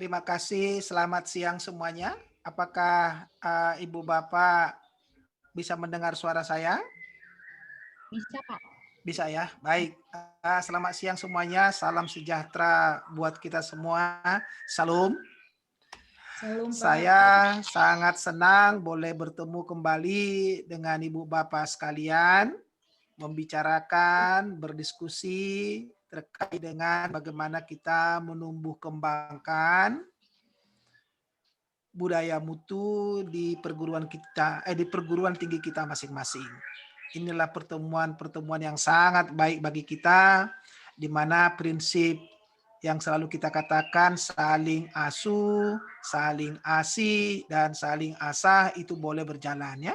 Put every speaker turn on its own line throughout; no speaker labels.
Terima kasih, selamat siang semuanya. Apakah Ibu Bapak bisa mendengar suara saya?
Bisa, Pak.
Bisa ya, baik. Selamat siang semuanya, salam sejahtera buat kita semua. Salam.
Salam, Pak.
Saya sangat senang boleh bertemu kembali dengan Ibu Bapak sekalian, membicarakan, berdiskusi terkait dengan bagaimana kita menumbuh kembangkan budaya mutu di perguruan kita, di perguruan tinggi kita masing-masing. Inilah pertemuan-pertemuan yang sangat baik bagi kita, di mana prinsip yang selalu kita katakan saling asuh, saling asih, dan saling asah itu boleh berjalan ya.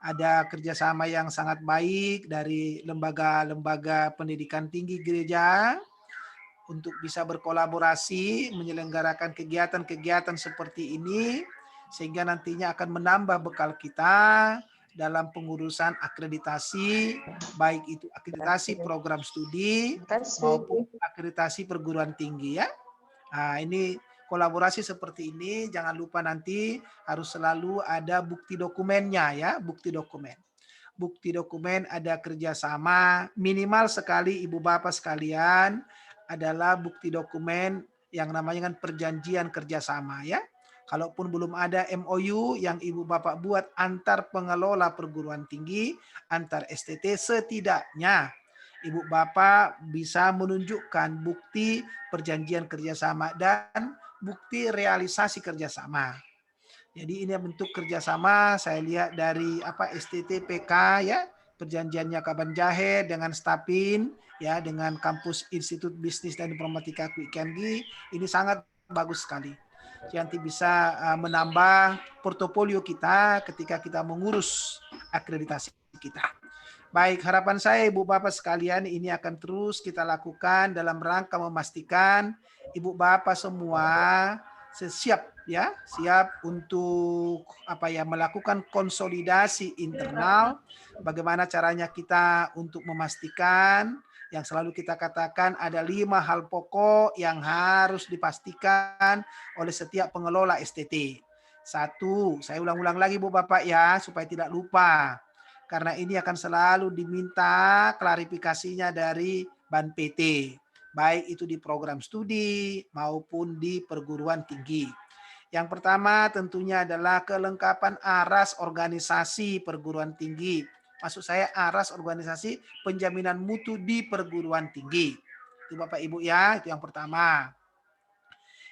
Ada kerjasama yang sangat baik dari lembaga-lembaga pendidikan tinggi gereja untuk bisa berkolaborasi menyelenggarakan kegiatan-kegiatan seperti ini sehingga nantinya akan menambah bekal kita dalam pengurusan akreditasi, baik itu akreditasi program studi maupun akreditasi perguruan tinggi ya. Nah, ini kolaborasi seperti ini jangan lupa nanti harus selalu ada bukti dokumennya ya, bukti dokumen. Bukti dokumen ada kerjasama minimal sekali Ibu Bapak sekalian adalah bukti dokumen yang namanya kan perjanjian kerjasama ya. Kalaupun belum ada MOU yang Ibu Bapak buat antar pengelola perguruan tinggi, antar STT, setidaknya Ibu Bapak bisa menunjukkan bukti perjanjian kerjasama dan bukti realisasi kerjasama. Jadi ini bentuk kerjasama saya lihat dari STTPK ya, perjanjiannya Kaban Jahe dengan Stapin ya, dengan kampus Institut Bisnis dan Informatika Kwi-Kianggi, ini sangat bagus sekali. Nanti bisa menambah portofolio kita ketika kita mengurus akreditasi kita. Baik, harapan saya Ibu Bapak sekalian ini akan terus kita lakukan dalam rangka memastikan Ibu Bapak semua siap ya, siap untuk melakukan konsolidasi internal. Bagaimana caranya kita untuk memastikan yang selalu kita katakan ada 5 hal pokok yang harus dipastikan oleh setiap pengelola STT. 1, saya ulang-ulang lagi Bu Bapak ya supaya tidak lupa. Karena ini akan selalu diminta klarifikasinya dari Ban PT, baik itu di program studi maupun di perguruan tinggi. Yang pertama tentunya adalah kelengkapan aras organisasi perguruan tinggi. Maksud saya aras organisasi penjaminan mutu di perguruan tinggi. Itu Bapak Ibu ya, itu yang pertama.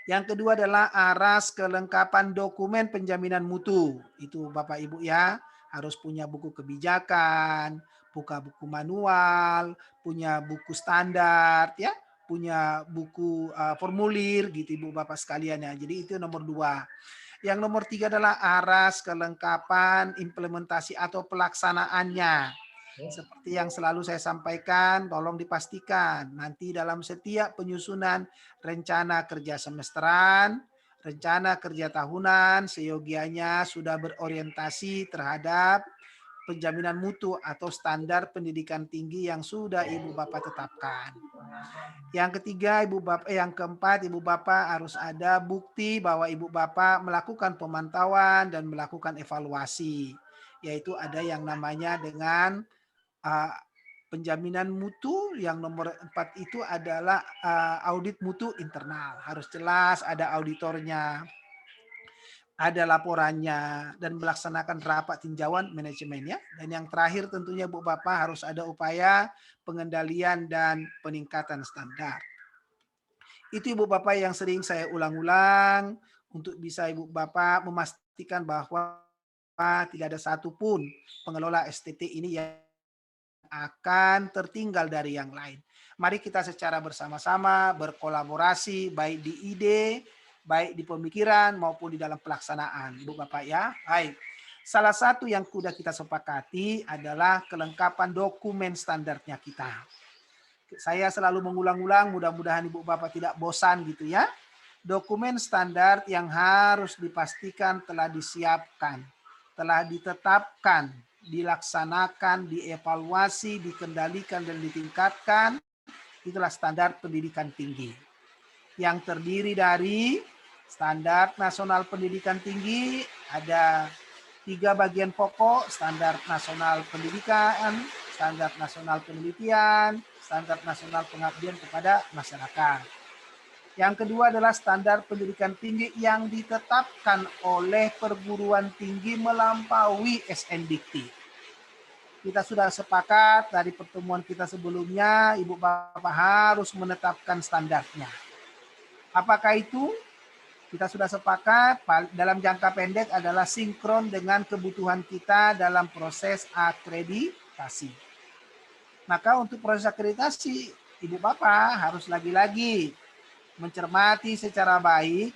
Yang kedua adalah aras kelengkapan dokumen penjaminan mutu. Itu Bapak Ibu ya, harus punya buku kebijakan, buku manual, punya buku standar ya, punya buku formulir gitu Ibu Bapak sekalian ya. Jadi itu nomor 2. Yang nomor 3 adalah aras kelengkapan implementasi atau pelaksanaannya. Seperti yang selalu saya sampaikan, tolong dipastikan nanti dalam setiap penyusunan rencana kerja semesteran, rencana kerja tahunan, seyogianya sudah berorientasi terhadap penjaminan mutu atau standar pendidikan tinggi yang sudah Ibu Bapak tetapkan. Yang ketiga, yang keempat, Ibu Bapak harus ada bukti bahwa Ibu Bapak melakukan pemantauan dan melakukan evaluasi, yaitu ada yang namanya dengan uh, penjaminan mutu. Yang nomor 4 itu adalah audit mutu internal. Harus jelas ada auditornya, ada laporannya, dan melaksanakan rapat tinjauan manajemennya. Dan yang terakhir tentunya Bu Bapak harus ada upaya pengendalian dan peningkatan standar. Itu Ibu Bapak yang sering saya ulang-ulang untuk bisa Ibu Bapak memastikan bahwa tidak ada satupun pengelola STT ini yang akan tertinggal dari yang lain. Mari kita secara bersama-sama berkolaborasi baik di ide, baik di pemikiran maupun di dalam pelaksanaan. Ibu Bapak ya. Baik. Salah satu yang sudah kita sepakati adalah kelengkapan dokumen standarnya kita. Saya selalu mengulang-ulang, mudah-mudahan Ibu Bapak tidak bosan gitu ya. Dokumen standar yang harus dipastikan telah disiapkan, telah ditetapkan, dilaksanakan, dievaluasi, dikendalikan, dan ditingkatkan, itulah standar pendidikan tinggi. Yang terdiri dari standar nasional pendidikan tinggi, ada 3 bagian pokok: standar nasional pendidikan, standar nasional penelitian, standar nasional pengabdian kepada masyarakat. Yang kedua adalah standar pendidikan tinggi yang ditetapkan oleh perguruan tinggi melampaui SNDikti. Kita sudah sepakat dari pertemuan kita sebelumnya, Ibu Bapak harus menetapkan standarnya. Apakah itu? Kita sudah sepakat dalam jangka pendek adalah sinkron dengan kebutuhan kita dalam proses akreditasi. Maka untuk proses akreditasi, Ibu Bapak harus lagi-lagi mencermati secara baik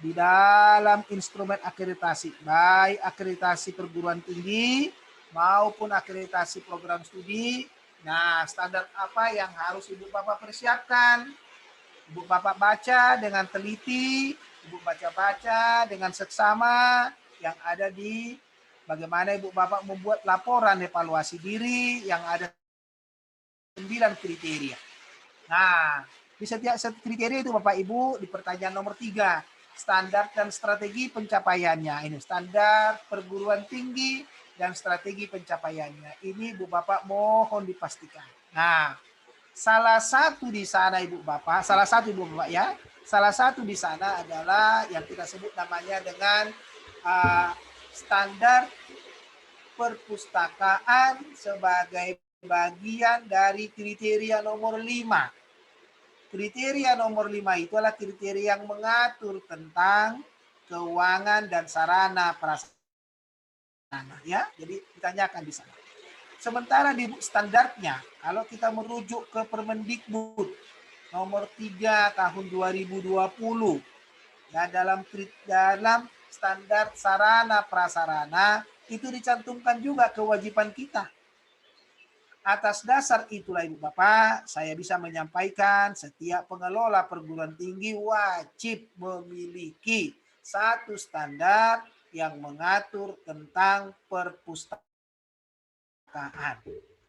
di dalam instrumen akreditasi, baik akreditasi perguruan tinggi maupun akreditasi program studi. Nah, standar apa yang harus Ibu Bapak persiapkan? Ibu Bapak baca dengan teliti, Ibu baca-baca dengan seksama yang ada di bagaimana Ibu Bapak membuat laporan evaluasi diri yang ada 9 kriteria. Nah, di setiap kriteria itu Bapak Ibu di pertanyaan nomor 3, standar dan strategi pencapaiannya. Ini standar perguruan tinggi dan strategi pencapaiannya. Ini Ibu Bapak mohon dipastikan. Nah, salah satu di sana Ibu Bapak ya, salah satu di sana adalah yang kita sebut namanya dengan standar perpustakaan sebagai bagian dari kriteria nomor 5. Kriteria nomor 5 itu adalah kriteria yang mengatur tentang keuangan dan sarana prasarana ya. Jadi ditanyakan di sana. Sementara di standarnya, kalau kita merujuk ke Permendikbud nomor 3 tahun 2020, ya, dalam standar sarana prasarana itu dicantumkan juga kewajiban kita. Atas dasar itulah Ibu Bapak, saya bisa menyampaikan setiap pengelola perguruan tinggi wajib memiliki satu standar yang mengatur tentang perpustakaan.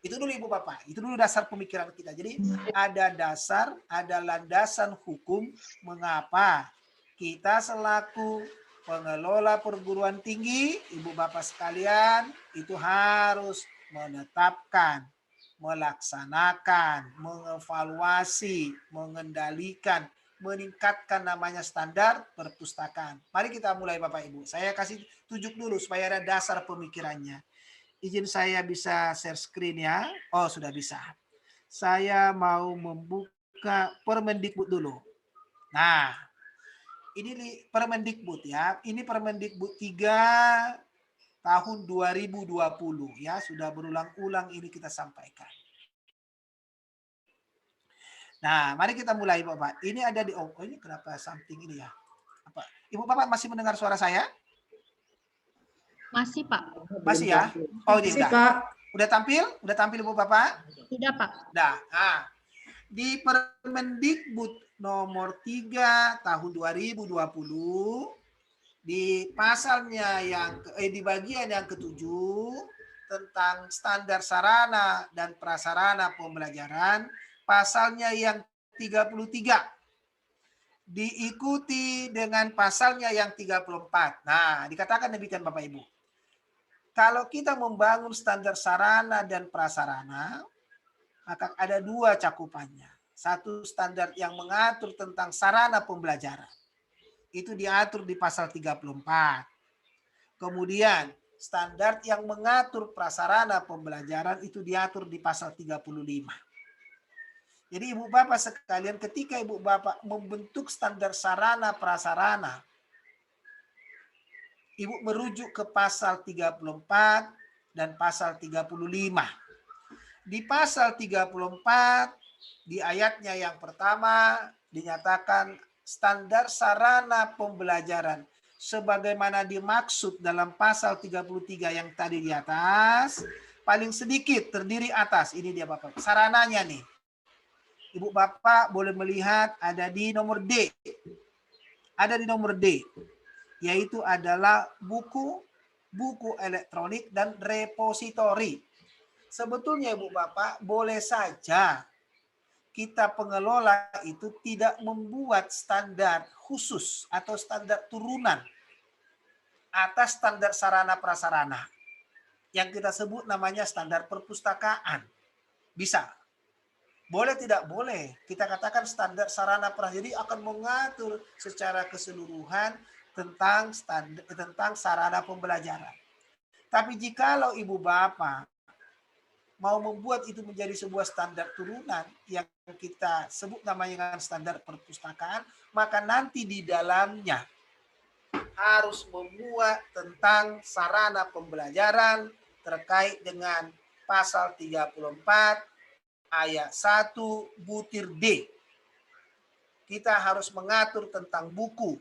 Itu dulu Ibu Bapak, itu dulu dasar pemikiran kita. Jadi ada dasar, ada landasan hukum mengapa kita selaku pengelola perguruan tinggi, Ibu Bapak sekalian, itu harus menetapkan, melaksanakan, mengevaluasi, mengendalikan, meningkatkan namanya standar perpustakaan. Mari kita mulai Bapak Ibu. Saya kasih tunjuk dulu supaya ada dasar pemikirannya. Izin saya bisa share screen ya. Oh, sudah bisa. Saya mau membuka Permendikbud dulu. Nah, Ini Permendikbud ya. Ini Permendikbud 3 tahun 2020 ya. Sudah berulang-ulang ini kita sampaikan. Nah, mari kita mulai Bapak. Ini ada di ini kenapa something ini ya? Apa? Ibu Bapak masih mendengar suara saya?
Masih, Pak.
Masih ya? Oh, ini
Masih,
udah.
Pak.
Udah tampil? Udah tampil Ibu Bapak?
Sudah, Pak.
Nah, di Permendikbud nomor 3 tahun 2020 di pasalnya di bagian yang ketujuh tentang standar sarana dan prasarana pembelajaran, pasalnya yang 33 diikuti dengan pasalnya yang 34. Nah, dikatakan demikian Bapak Ibu. Kalau kita membangun standar sarana dan prasarana, maka ada dua cakupannya. Satu standar yang mengatur tentang sarana pembelajaran. Itu diatur di pasal 34. Kemudian standar yang mengatur prasarana pembelajaran itu diatur di pasal 35. Jadi Ibu Bapak sekalian, ketika Ibu Bapak membentuk standar sarana prasarana, Ibu merujuk ke pasal 34 dan pasal 35. Di pasal 34, di ayatnya yang pertama dinyatakan standar sarana pembelajaran sebagaimana dimaksud dalam pasal 33 yang tadi di atas, paling sedikit terdiri atas, ini dia Bapak, sarananya nih. Ibu Bapak boleh melihat ada di nomor D. Ada di nomor D, yaitu adalah buku elektronik dan repositori. Sebetulnya Ibu Bapak boleh saja kita pengelola itu tidak membuat standar khusus atau standar turunan atas standar sarana prasarana. Yang kita sebut namanya standar perpustakaan. Bisa. Boleh tidak boleh. Kita katakan standar sarana prasarana. Jadi akan mengatur secara keseluruhan tentang sarana pembelajaran. Tapi jikalau Ibu Bapak mau membuat itu menjadi sebuah standar turunan yang kita sebut namanya standar perpustakaan, maka nanti di dalamnya harus memuat tentang sarana pembelajaran terkait dengan pasal 34 ayat 1 butir D. Kita harus mengatur tentang buku.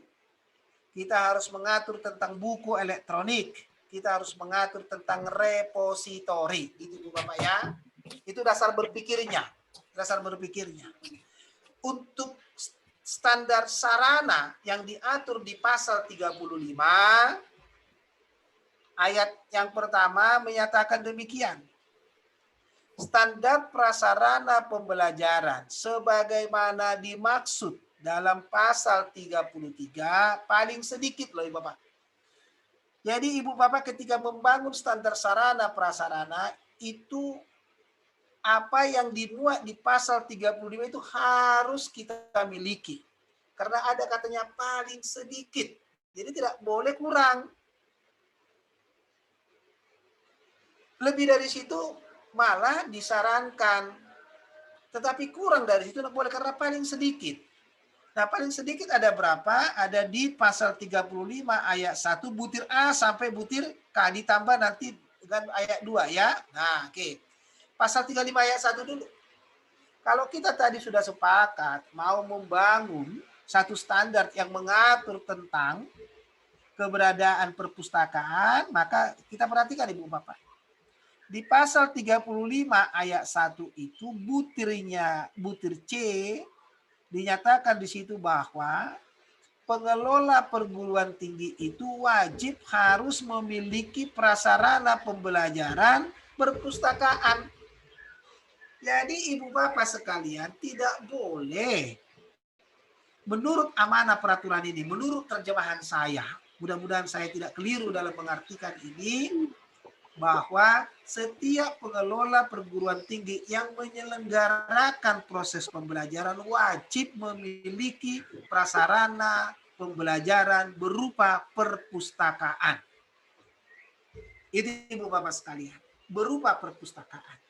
Kita harus mengatur tentang buku elektronik. Kita harus mengatur tentang repositori. Itu Bapak ya. Itu dasar berpikirnya. Dasar berpikirnya. Untuk standar sarana yang diatur di pasal 35 ayat yang pertama menyatakan demikian. Standar prasarana pembelajaran sebagaimana dimaksud dalam pasal 33 paling sedikit loh Ibu Bapak. Jadi Ibu Bapak ketika membangun standar sarana prasarana itu apa yang dimuat di pasal 35 itu harus kita miliki. Karena ada katanya paling sedikit. Jadi tidak boleh kurang. Lebih dari situ malah disarankan. Tetapi kurang dari situ tidak boleh karena paling sedikit. Nah, paling sedikit ada berapa? Ada di pasal 35 ayat 1 butir A sampai butir K ditambah nanti dengan ayat 2 ya. Nah, oke. Pasal 35 ayat 1 dulu. Kalau kita tadi sudah sepakat mau membangun satu standar yang mengatur tentang keberadaan perpustakaan, maka kita perhatikan Ibu Bapak. Di pasal 35 ayat 1 itu butir C dinyatakan di situ bahwa pengelola perguruan tinggi itu wajib harus memiliki prasarana pembelajaran perpustakaan. Jadi Ibu Bapak sekalian tidak boleh, menurut amanah peraturan ini, menurut terjemahan saya, mudah-mudahan saya tidak keliru dalam mengartikan ini, bahwa setiap pengelola perguruan tinggi yang menyelenggarakan proses pembelajaran wajib memiliki prasarana pembelajaran berupa perpustakaan. Itu Ibu Bapak sekalian, berupa perpustakaan.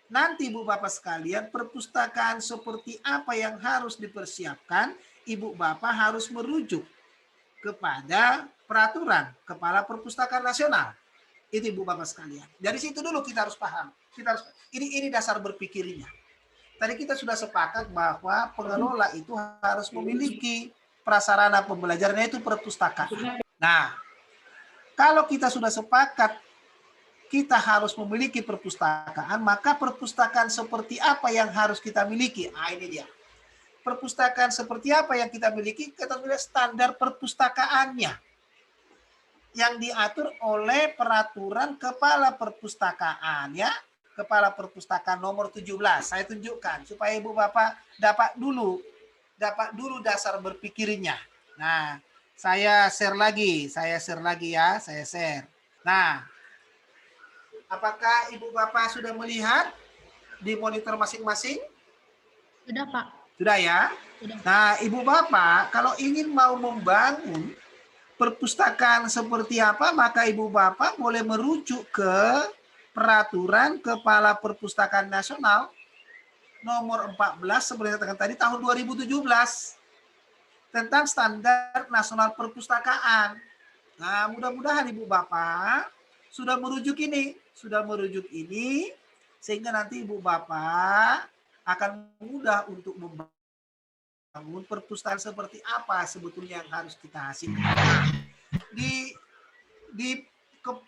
Nanti Ibu Bapak sekalian, perpustakaan seperti apa yang harus dipersiapkan, Ibu Bapak harus merujuk kepada peraturan Kepala Perpustakaan Nasional. Itu Ibu Bapak sekalian. Dari situ dulu kita harus paham. Ini dasar berpikirnya. Tadi kita sudah sepakat bahwa pengelola itu harus memiliki prasarana pembelajarannya itu perpustakaan. Nah, kalau kita sudah sepakat kita harus memiliki perpustakaan, maka perpustakaan seperti apa yang harus kita miliki? Ah, ini dia. Perpustakaan seperti apa yang kita miliki? Kita lihat standar perpustakaannya yang diatur oleh peraturan Kepala Perpustakaan, ya. Kepala Perpustakaan nomor 17. Saya tunjukkan supaya Ibu Bapak dapat dulu dasar berpikirnya. Nah, saya share lagi ya, saya share. Nah, apakah Ibu Bapak sudah melihat di monitor masing-masing?
Sudah, Pak.
Sudah ya?
Sudah.
Nah, Ibu Bapak kalau ingin mau membangun perpustakaan seperti apa, maka Ibu Bapak boleh merujuk ke Peraturan Kepala Perpustakaan Nasional nomor 14 seperti yang tadi tahun 2017 tentang standar nasional perpustakaan. Nah, mudah-mudahan Ibu Bapak sudah merujuk ini, sehingga nanti Ibu Bapak akan mudah untuk membangun perpustakaan seperti apa sebetulnya yang harus kita hasilkan.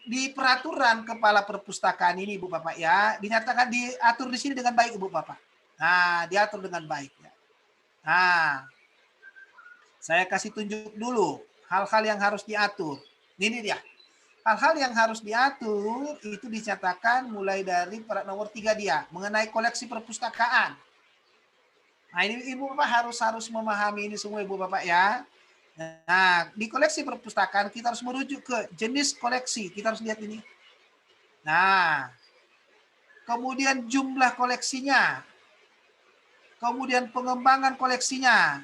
Di peraturan Kepala Perpustakaan ini Ibu Bapak ya, dinyatakan diatur di sini dengan baik Ibu Bapak. Nah, diatur dengan baik ya. Nah, saya kasih tunjuk dulu hal-hal yang harus diatur. Ini dia. Hal-hal yang harus diatur itu dinyatakan mulai dari nomor 3 dia, mengenai koleksi perpustakaan. Nah, ini Ibu Bapak harus memahami ini semua Ibu Bapak ya. Nah, di koleksi perpustakaan kita harus merujuk ke jenis koleksi. Kita harus lihat ini. Nah, kemudian jumlah koleksinya. Kemudian pengembangan koleksinya.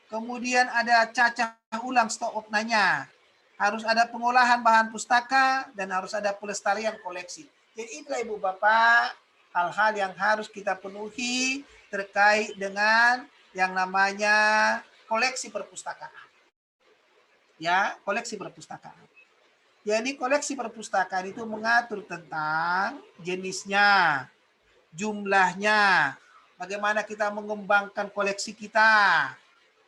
Kemudian ada cacah ulang stok opnanya. Harus ada pengolahan bahan pustaka dan harus ada pelestarian koleksi. Jadi inilah Ibu Bapak hal-hal yang harus kita penuhi terkait dengan yang namanya koleksi perpustakaan. Ya, koleksi perpustakaan. Jadi koleksi perpustakaan itu mengatur tentang jenisnya, jumlahnya, bagaimana kita mengembangkan koleksi kita,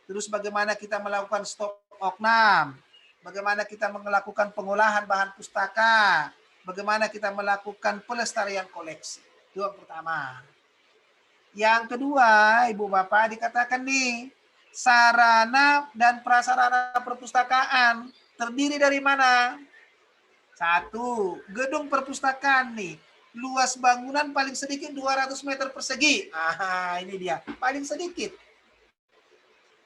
terus bagaimana kita melakukan stok opnam, bagaimana kita melakukan pengolahan bahan pustaka, bagaimana kita melakukan pelestarian koleksi. Itu yang pertama. Yang kedua, Ibu Bapak dikatakan nih, sarana dan prasarana perpustakaan terdiri dari mana? 1, gedung perpustakaan nih. Luas bangunan paling sedikit 200 meter persegi. Ah, ini dia, paling sedikit.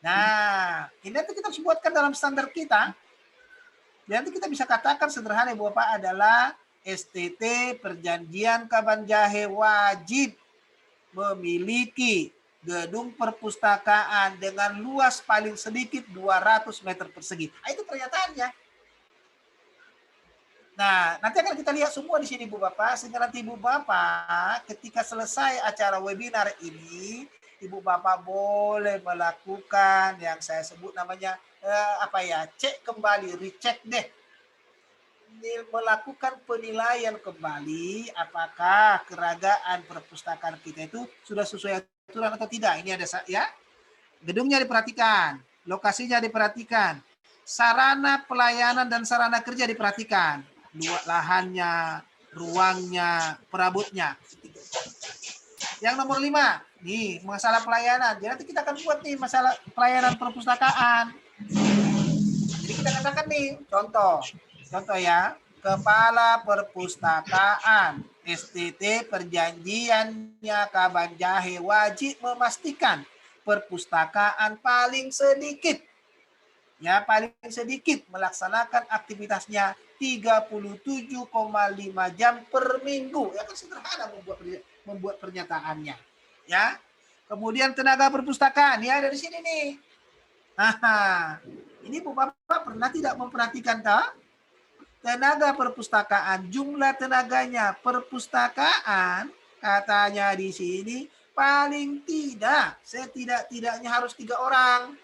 Nah, ini nanti kita harus buatkan dalam standar kita. Nanti kita bisa katakan sederhana Ibu Bapak adalah STT Perjanjian Kabanjahe wajib memiliki gedung perpustakaan dengan luas paling sedikit 200 meter persegi. Nah, itu pernyataannya. Nah, nanti akan kita lihat semua di sini Bu Bapak, sehingga nanti Ibu Bapak ketika selesai acara webinar ini, Ibu Bapak boleh melakukan yang saya sebut namanya cek kembali, recheck deh. Melakukan penilaian kembali apakah keragaan perpustakaan kita itu sudah sesuai aturan atau tidak. Ini ada ya. Gedungnya diperhatikan, lokasinya diperhatikan, sarana pelayanan dan sarana kerja diperhatikan, lahannya, ruangnya, perabotnya. Yang nomor 5, nih masalah pelayanan. Jadi nanti kita akan buat nih masalah pelayanan perpustakaan. Jadi kita katakan nih, contoh ya, Kepala Perpustakaan STT Perjanjiannya Kabanjahe wajib memastikan perpustakaan paling sedikit melaksanakan aktivitasnya 37,5 jam per minggu. Ya kan sederhana membuat pernyataannya. Ya. Kemudian tenaga perpustakaan ya dari sini nih. Ini Bu Bapak pernah tidak memperhatikan tak? Tenaga perpustakaan, jumlah tenaganya perpustakaan katanya di sini paling tidak setidak-tidaknya harus 3 orang.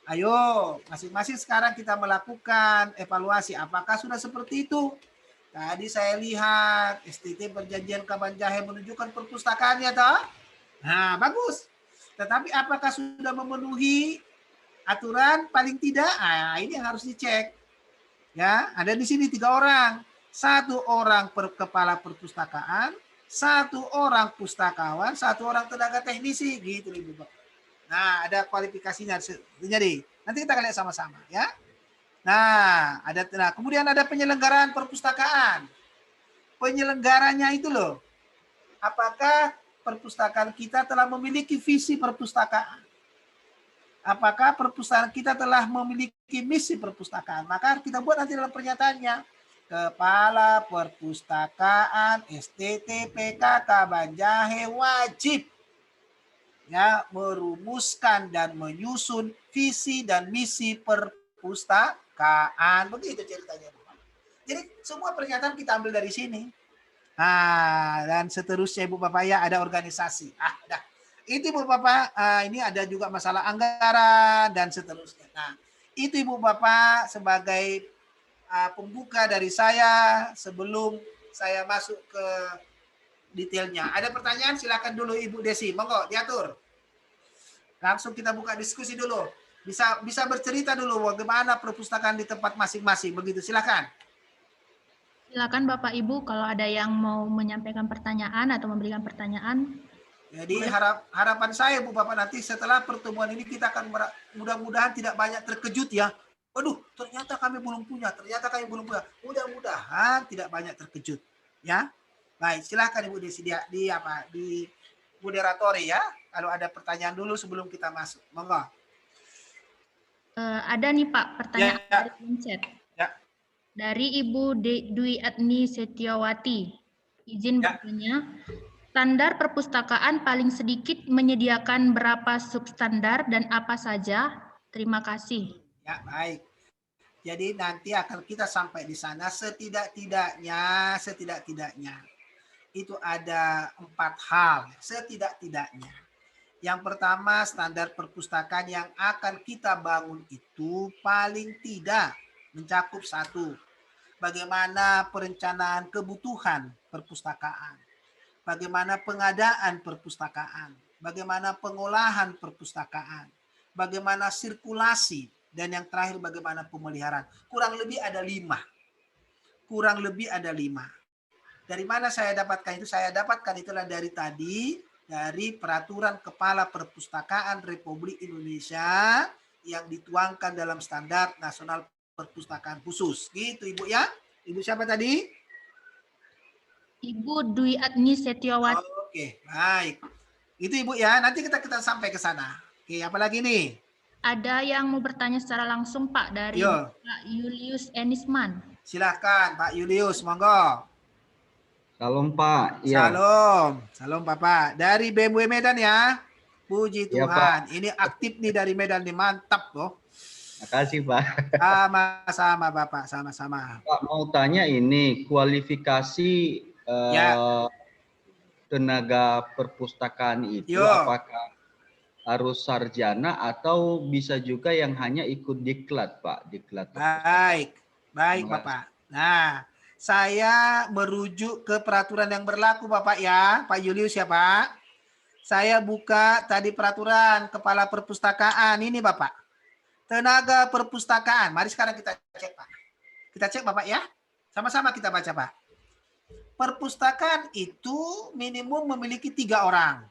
Ayo, masing-masing sekarang kita melakukan evaluasi. Apakah sudah seperti itu? Tadi saya lihat STT Perjanjian Kaban Jahe menunjukkan perpustakaannya, toh? Nah, bagus. Tetapi apakah sudah memenuhi aturan? Paling tidak, ini yang harus dicek. Ya, ada di sini 3 orang. 1 orang kepala perpustakaan, 1 orang pustakawan, 1 orang tenaga teknisi, gitu Ibu Bapak. Nah, ada kualifikasinya. Jadi, nanti kita akan lihat sama-sama ya. Nah, kemudian ada penyelenggaraan perpustakaan. Penyelenggaranya itu loh. Apakah perpustakaan kita telah memiliki visi perpustakaan? Apakah perpustakaan kita telah memiliki misi perpustakaan? Maka kita buat nanti dalam pernyataannya. Kepala Perpustakaan STT PKK Banjahe wajib ya merumuskan dan menyusun visi dan misi perpustakaan. Begitu ceritanya. Jadi semua pernyataan kita ambil dari sini. Nah, dan seterusnya Ibu Bapak ya, ada organisasi. Dah. Itu Ibu Bapak, ini ada juga masalah anggaran dan seterusnya. Nah, itu Ibu Bapak sebagai pembuka dari saya sebelum saya masuk ke detailnya. Ada pertanyaan? Silakan dulu Ibu Desi. Monggo diatur. Langsung kita buka diskusi dulu. Bisa bercerita dulu bagaimana perpustakaan di tempat masing-masing. Begitu, silakan.
Silakan Bapak Ibu kalau ada yang mau menyampaikan pertanyaan atau memberikan pertanyaan.
Jadi harapan saya Bu Bapak nanti setelah pertemuan ini kita akan mudah-mudahan tidak banyak terkejut ya. Waduh, ternyata kami belum punya. Mudah-mudahan tidak banyak terkejut ya. Baik, silakan Ibu Desi di moderatori ya. Kalau ada pertanyaan dulu sebelum kita masuk. Monggo.
Ada nih Pak pertanyaan dari chat.
Ya.
Dari Ibu Dwi Adni Setiawati. Izin bertanya. Standar perpustakaan paling sedikit menyediakan berapa substandar dan apa saja? Terima kasih.
Ya, baik. Jadi nanti akan kita sampai di sana setidak-tidaknya itu ada 4 hal setidak-tidaknya. Yang pertama, standar perpustakaan yang akan kita bangun itu paling tidak mencakup 1. Bagaimana perencanaan kebutuhan perpustakaan. Bagaimana pengadaan perpustakaan. Bagaimana pengolahan perpustakaan. Bagaimana sirkulasi. Dan yang terakhir bagaimana pemeliharaan. Kurang lebih ada 5. Dari mana saya dapatkan itu? Saya dapatkan itulah dari tadi, dari Peraturan Kepala Perpustakaan Republik Indonesia yang dituangkan dalam Standar Nasional Perpustakaan Khusus. Gitu Ibu ya. Ibu siapa tadi?
Ibu Dwi Adni Setiawati.
Oke, baik. Itu Ibu ya. Nanti kita sampai ke sana. Oke, apalagi nih?
Ada yang mau bertanya secara langsung Pak dari Pak Julius Enisman.
Silahkan Pak Julius, monggo.
Salam Pak. Ya.
Salam Bapak. Dari BMW Medan ya. Puji Tuhan. Pak. Ini aktif nih dari Medan nih, mantap loh.
Makasih Pak.
Sama-sama Bapak, sama-sama.
Pak mau tanya ini kualifikasi tenaga perpustakaan itu apakah harus sarjana atau bisa juga yang hanya ikut diklat Pak, diklat perpustakaan.
Baik Bapak. Nah, saya merujuk ke peraturan yang berlaku Bapak ya, Pak Julius ya Pak. Saya buka tadi peraturan Kepala Perpustakaan ini Bapak. Tenaga perpustakaan. Mari sekarang kita cek Pak. Kita cek Bapak ya. Sama-sama kita baca Pak. Perpustakaan itu minimum memiliki 3 orang.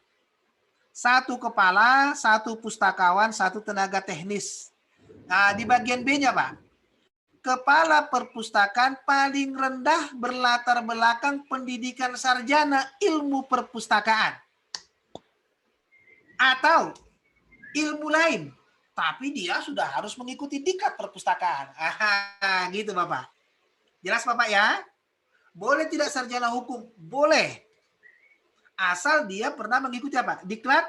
1 kepala, 1 pustakawan, 1 tenaga teknis. Nah, di bagian B-nya Pak. Kepala perpustakaan paling rendah berlatar belakang pendidikan sarjana ilmu perpustakaan. Atau ilmu lain. Tapi dia sudah harus mengikuti diklat perpustakaan. Gitu Bapak. Jelas Bapak ya? Boleh tidak sarjana hukum? Boleh. Asal dia pernah mengikuti apa? Diklat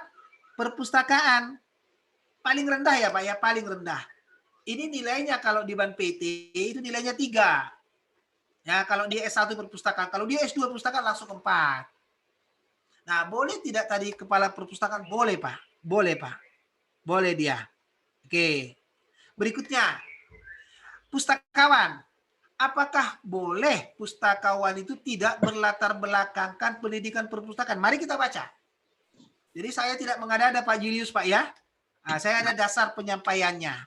perpustakaan. Paling rendah ya Pak ya, paling rendah. Ini nilainya kalau di Ban PT itu nilainya 3. Ya, kalau dia S1 perpustakaan, kalau dia S2 perpustakaan langsung 4. Nah, boleh tidak tadi kepala perpustakaan? Boleh Pak. Boleh Pak. Boleh dia. Oke. Berikutnya, pustakawan. Apakah boleh pustakawan itu tidak berlatar belakangkan pendidikan perpustakaan? Mari kita baca. Jadi saya tidak mengada-ada Pak Julius, Pak ya. Nah, saya ada dasar penyampaiannya.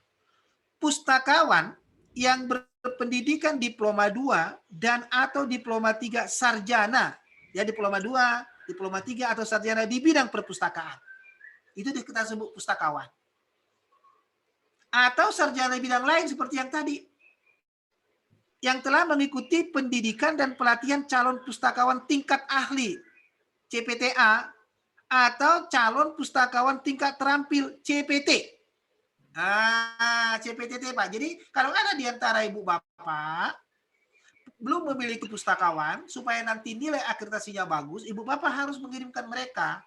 Pustakawan yang berpendidikan diploma 2 dan atau diploma 3 sarjana, ya diploma 2, diploma 3 atau sarjana di bidang perpustakaan. Itu kita sebut pustakawan. Atau sarjana bidang lain seperti yang tadi. Yang telah mengikuti pendidikan dan pelatihan calon pustakawan tingkat ahli CPTA atau calon pustakawan tingkat terampil CPT. CPTT Pak. Jadi kalau ada di antara ibu bapak belum memiliki pustakawan, supaya nanti nilai akreditasinya bagus, ibu bapak harus mengirimkan mereka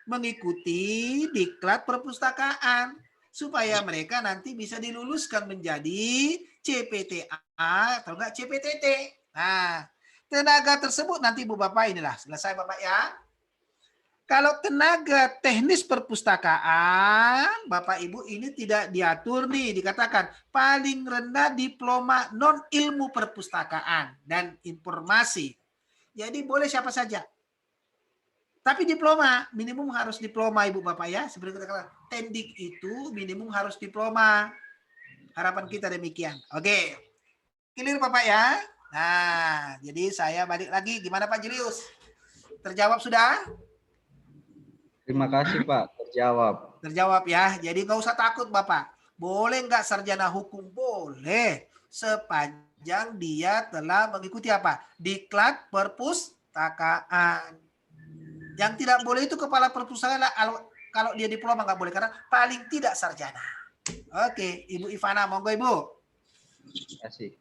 mengikuti diklat perpustakaan supaya mereka nanti bisa diluluskan menjadi CPTA atau enggak CPTT. Nah, tenaga tersebut nanti ibu bapak inilah selesai bapak ya. Kalau tenaga teknis perpustakaan, Bapak Ibu ini tidak diatur nih, dikatakan paling rendah diploma non ilmu perpustakaan dan informasi. Jadi boleh siapa saja. Tapi diploma, minimum harus diploma Ibu Bapak ya. Seperti kita katakan, tendik itu minimum harus diploma. Harapan kita demikian. Oke. Clear Bapak ya. Nah, jadi saya balik lagi. Gimana Pak Julius? Terjawab sudah?
Terima kasih Pak, terjawab.
Terjawab ya. Jadi nggak usah takut Bapak. Boleh nggak sarjana hukum? Boleh. Sepanjang dia telah mengikuti apa? Diklat perpustakaan. Yang tidak boleh itu kepala perpustakaan. Kalau dia diploma nggak boleh. Karena paling tidak sarjana. Oke. Ibu Ivana, monggo Ibu.
Terima kasih.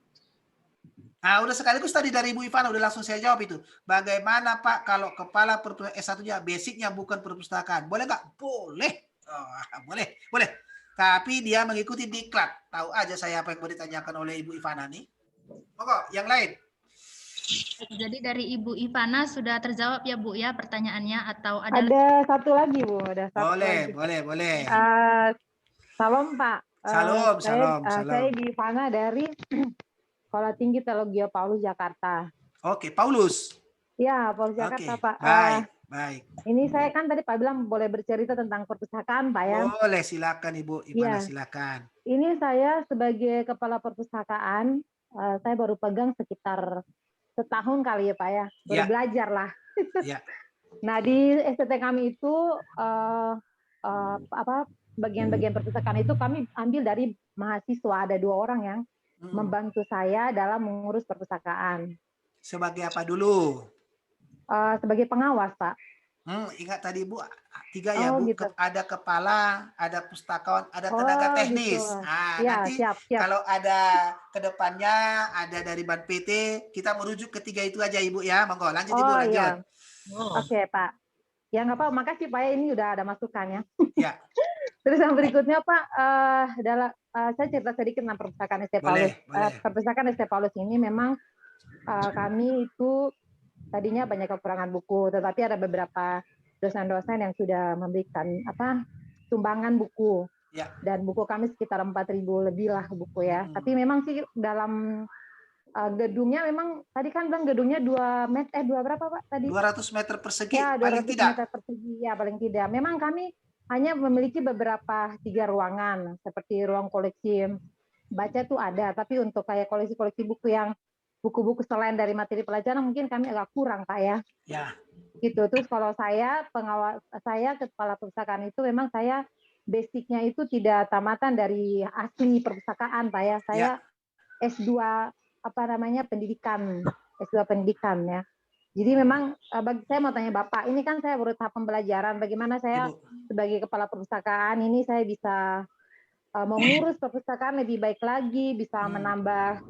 Nah, udah sekaligus tadi dari Ibu Ivana, udah langsung saya jawab itu. Bagaimana Pak kalau kepala S1-nya basicnya bukan perpustakaan? Boleh nggak? Boleh. Oh, boleh, boleh. Tapi dia mengikuti diklat. Tahu aja saya apa yang mau ditanyakan oleh Ibu Ivana nih. Monggo, yang lain.
Jadi dari Ibu Ivana sudah terjawab ya Bu ya pertanyaannya atau ada
satu lagi Bu, ada satu
boleh,
lagi.
boleh.
Salam Pak.
Salam.
Saya di Ivana dari Sekolah Tinggi Teologi Paulus Jakarta.
Oke, Paulus.
Ya, Paulus Jakarta Pak.
Baik.
Ini saya kan tadi Pak bilang boleh bercerita tentang perpustakaan Pak ya.
Boleh, silakan Ibu Ivana, silakan.
Ini saya sebagai kepala perpustakaan, saya baru pegang sekitar setahun kali ya Pak ya. Baru belajar lah.
Ya.
Nah di STT kami itu bagian-bagian perpustakaan itu kami ambil dari mahasiswa, ada 2 orang yang membantu saya dalam mengurus perpustakaan.
Sebagai apa dulu?
Sebagai pengawas, Pak.
Ingat tadi Bu, 3 ya Bu. Gitu. Ada kepala, ada pustakawan, ada tenaga teknis.
Gitu.
Nah,
ya,
nanti
siap.
kalau ada kedepannya, ada dari Ban PT, kita merujuk ketiga itu aja Ibu ya. Monggo, lanjut Ibu, lanjut.
Ya. Oke, Pak. Ya nggak apa, makasih Pak ya, ini udah ada masukannya.
Ya.
Terus yang berikutnya Pak, saya cerita sedikit tentang perpustakaan ST Paulus. Perpustakaan ST Paulus ini memang kami itu tadinya banyak kekurangan buku, tetapi ada beberapa dosen-dosen yang sudah memberikan sumbangan buku. Ya. Dan buku kami sekitar 4.000 lebih lah buku ya. Tapi memang sih dalam gedungnya memang tadi kan bilang gedungnya 2 meter, berapa Pak tadi?
200 meter persegi,
ya, 200
paling tidak.
meter persegi, ya paling tidak. Memang kami hanya memiliki beberapa 3 ruangan, seperti ruang koleksi baca tuh ada, tapi untuk kayak koleksi-koleksi buku yang buku-buku selain dari materi pelajaran mungkin kami agak kurang Pak ya. Ya. Gitu. Terus kalau saya kepala perpustakaan itu memang saya basicnya itu tidak tamatan dari asli perpustakaan Pak ya. Saya S2 pendidikan, S2 pendidikan ya. Jadi memang saya mau tanya Bapak, ini kan saya baru tahap pembelajaran, bagaimana saya sebagai kepala perpustakaan ini saya bisa mengurus perpustakaan lebih baik lagi, bisa menambah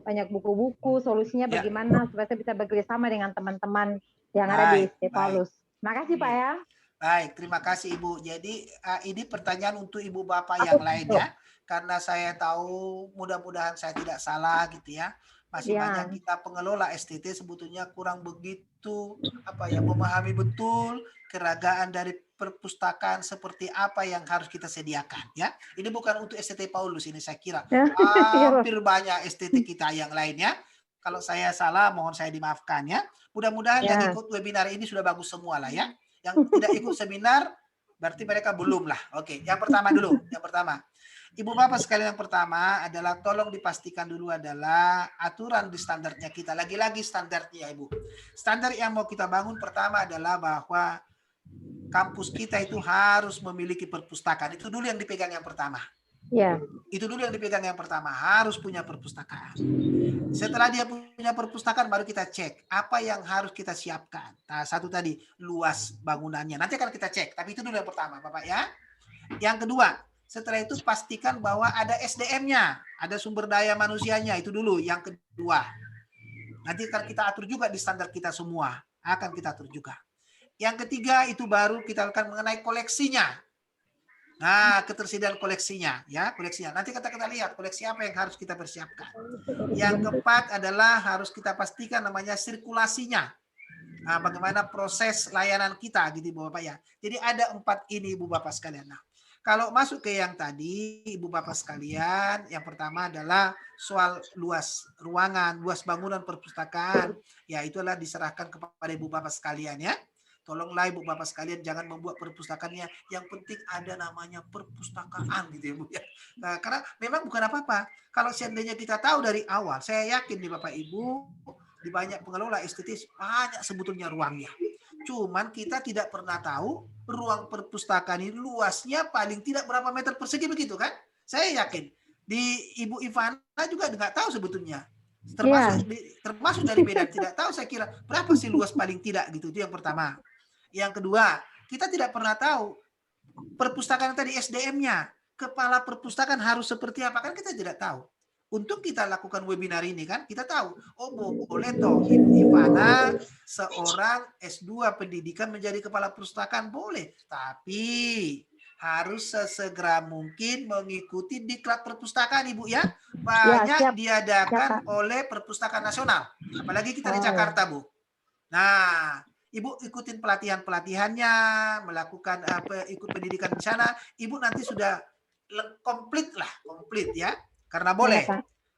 banyak buku-buku, solusinya bagaimana supaya saya bisa bekerjasama dengan teman-teman yang ada di ST Paulus. Makasih Pak ya.
Baik, terima kasih Ibu. Jadi ini pertanyaan untuk Ibu Bapak yang lain ya. Karena saya tahu mudah-mudahan saya tidak salah gitu ya. Masih banyak kita pengelola STT sebetulnya kurang begitu memahami betul keragaman dari perpustakaan seperti apa yang harus kita sediakan ya. Ini bukan untuk STT Paulus ini, saya kira hampir banyak STT kita yang lainnya. Kalau saya salah mohon saya dimaafkan ya. Mudah-mudahan yang ikut webinar ini sudah bagus semua lah ya. Yang tidak ikut seminar berarti mereka belum lah. Oke, yang pertama dulu. Yang pertama, Ibu Bapak sekalian, yang pertama adalah tolong dipastikan dulu adalah aturan di standarnya kita. Lagi-lagi standarnya Ibu. Standar yang mau kita bangun pertama adalah bahwa kampus kita itu harus memiliki perpustakaan. Itu dulu yang dipegang yang pertama.
Ya.
Itu dulu yang dipegang yang pertama, harus punya perpustakaan. Setelah dia punya perpustakaan baru kita cek apa yang harus kita siapkan. Nah, satu tadi luas bangunannya. Nanti akan kita cek, tapi itu dulu yang pertama, Bapak ya. Yang kedua, setelah itu pastikan bahwa ada SDM-nya, ada sumber daya manusianya, itu dulu yang kedua. Nanti akan kita atur juga di standar kita semua, akan kita atur juga. Yang ketiga itu baru kita akan mengenai koleksinya. Nah, ketersediaan koleksinya, ya koleksinya. Nanti kita lihat koleksi apa yang harus kita persiapkan. Yang keempat adalah harus kita pastikan namanya sirkulasinya. Nah, bagaimana proses layanan kita, gitu Ibu Bapak ya. Jadi ada 4 ini Ibu Bapak sekalian. Nah, kalau masuk ke yang tadi, Ibu Bapak sekalian, yang pertama adalah soal luas ruangan, luas bangunan perpustakaan. Ya, itulah diserahkan kepada Ibu Bapak sekalian ya. Tolonglah Ibu Bapak sekalian jangan membuat perpustakaannya yang penting ada namanya perpustakaan gitu ya Bu ya. Nah, karena memang bukan apa-apa. Kalau seandainya kita tahu dari awal, saya yakin nih Bapak Ibu di banyak pengelola estetis banyak sebetulnya ruangnya. Cuman kita tidak pernah tahu ruang perpustakaan ini luasnya paling tidak berapa meter persegi begitu kan? Saya yakin di Ibu Ivana juga nggak tahu sebetulnya. Termasuk dari Medan tidak tahu saya kira berapa sih luas paling tidak gitu. Itu yang pertama. Yang kedua, kita tidak pernah tahu perpustakaan tadi SDM-nya, kepala perpustakaan harus seperti apa kan kita tidak tahu. Untuk kita lakukan webinar ini kan kita tahu, oh boleh toh Ivana seorang S2 pendidikan menjadi kepala perpustakaan boleh, tapi harus sesegera mungkin mengikuti diklat perpustakaan Ibu ya. Banyak diadakan oleh Perpustakaan Nasional, apalagi kita di Jakarta Bu. Nah, Ibu ikutin pelatihan-pelatihannya, melakukan ikut pendidikan di sana, Ibu nanti sudah komplit ya, karena boleh.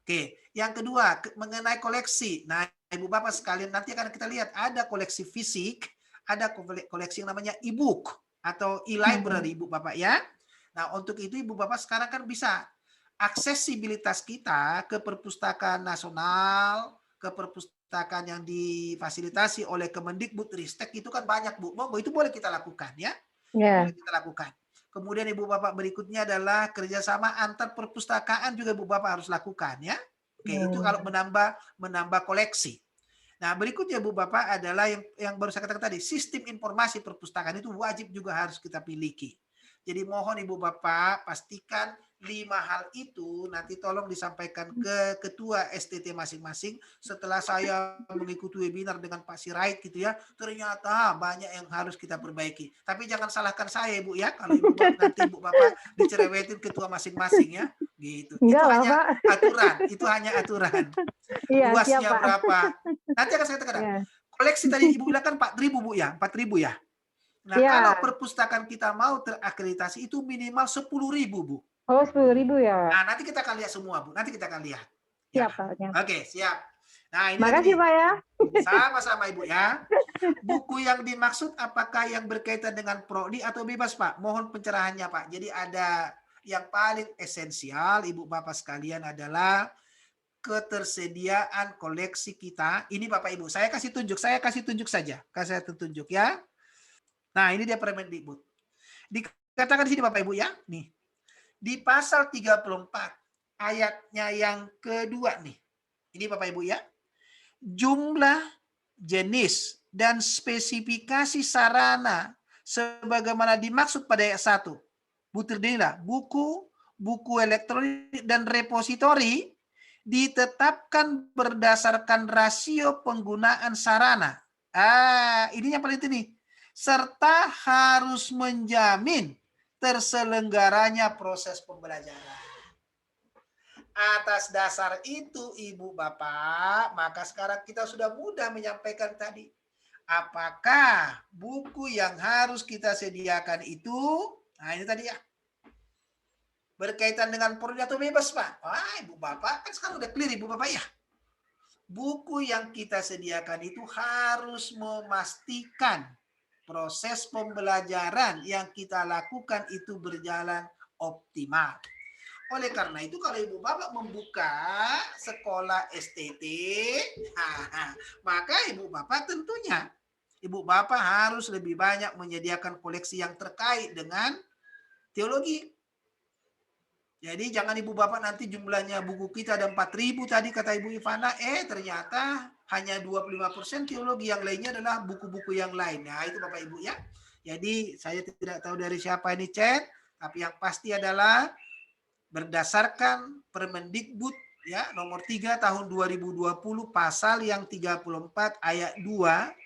Oke, yang kedua mengenai koleksi. Nah, Ibu Bapak sekalian nanti akan kita lihat ada koleksi fisik, ada koleksi yang namanya e-book atau e-library Ibu Bapak ya. Nah, untuk itu Ibu Bapak sekarang kan bisa aksesibilitas kita ke perpustakaan nasional, ke perpustakaan yang difasilitasi oleh Kemendikbudristek itu kan banyak Bu. Itu boleh kita lakukan ya. Boleh kita lakukan. Kemudian Ibu Bapak berikutnya adalah kerjasama antar perpustakaan juga Ibu Bapak harus lakukan ya. Oke, itu kalau menambah koleksi. Nah, berikutnya Bu Bapak adalah yang baru saya katakan tadi, sistem informasi perpustakaan itu wajib juga harus kita miliki. Jadi mohon Ibu Bapak pastikan 5 hal itu nanti tolong disampaikan ke ketua STT masing-masing. Setelah saya mengikuti webinar dengan Pak Sirait gitu ya, ternyata banyak yang harus kita perbaiki. Tapi jangan salahkan saya Ibu ya, kalau Ibu Bapak, nanti Ibu Bapak dicerewetin ketua masing-masing ya, gitu.
Enggak
itu
lah,
hanya
Pak.
aturan, itu hanya aturan.
Iya,
Luasnya
siap, Pak.
berapa? Nanti akan saya katakan. Koleksi tadi Ibu bilang kan 4.000 Bu ya, 4.000 ya. Nah, kalau perpustakaan kita mau terakreditasi itu minimal 10.000 Bu.
Oh, 10.000 ya.
Nah, nanti kita akan lihat semua Bu. Nanti kita akan lihat.
Siap,
ya.
Pak.
Oke, siap. Nah, ini
makasih Pak ya.
Sama-sama Ibu ya. Buku yang dimaksud apakah yang berkaitan dengan prodi atau bebas Pak? Mohon pencerahannya Pak. Jadi ada yang paling esensial Ibu Bapak sekalian adalah ketersediaan koleksi kita. Ini Bapak Ibu, saya kasih tunjuk saja. Kasih tunjuk ya. Nah, ini dia Permendikbud. Dikatakan di sini Bapak Ibu ya, nih. Di pasal 34 ayatnya yang kedua nih. Ini Bapak Ibu ya. Jumlah, jenis, dan spesifikasi sarana sebagaimana dimaksud pada ayat 1. Buku, buku elektronik, dan repositori ditetapkan berdasarkan rasio penggunaan sarana. Ini yang paling penting. Serta harus menjamin terselenggaranya proses pembelajaran. Atas dasar itu, Ibu Bapak, maka sekarang kita sudah mudah menyampaikan tadi. Apakah buku yang harus kita sediakan itu, nah ini tadi ya, berkaitan dengan prodi atau bebas, Pak? Wah, Ibu Bapak, kan sekarang udah clear, Ibu Bapak ya. Buku yang kita sediakan itu harus memastikan proses pembelajaran yang kita lakukan itu berjalan optimal. Oleh karena itu, kalau Ibu Bapak membuka sekolah STT, maka Ibu Bapak tentunya, Ibu Bapak harus lebih banyak menyediakan koleksi yang terkait dengan teologi. Jadi jangan Ibu Bapak nanti jumlahnya buku kita ada 4.000 tadi kata Ibu Ivana, ternyata hanya 25% teologi, yang lainnya adalah buku-buku yang lain. Nah itu Bapak Ibu ya. Jadi saya tidak tahu dari siapa ini chat, tapi yang pasti adalah berdasarkan Permendikbud ya nomor 3 tahun 2020 pasal yang 34 ayat 2,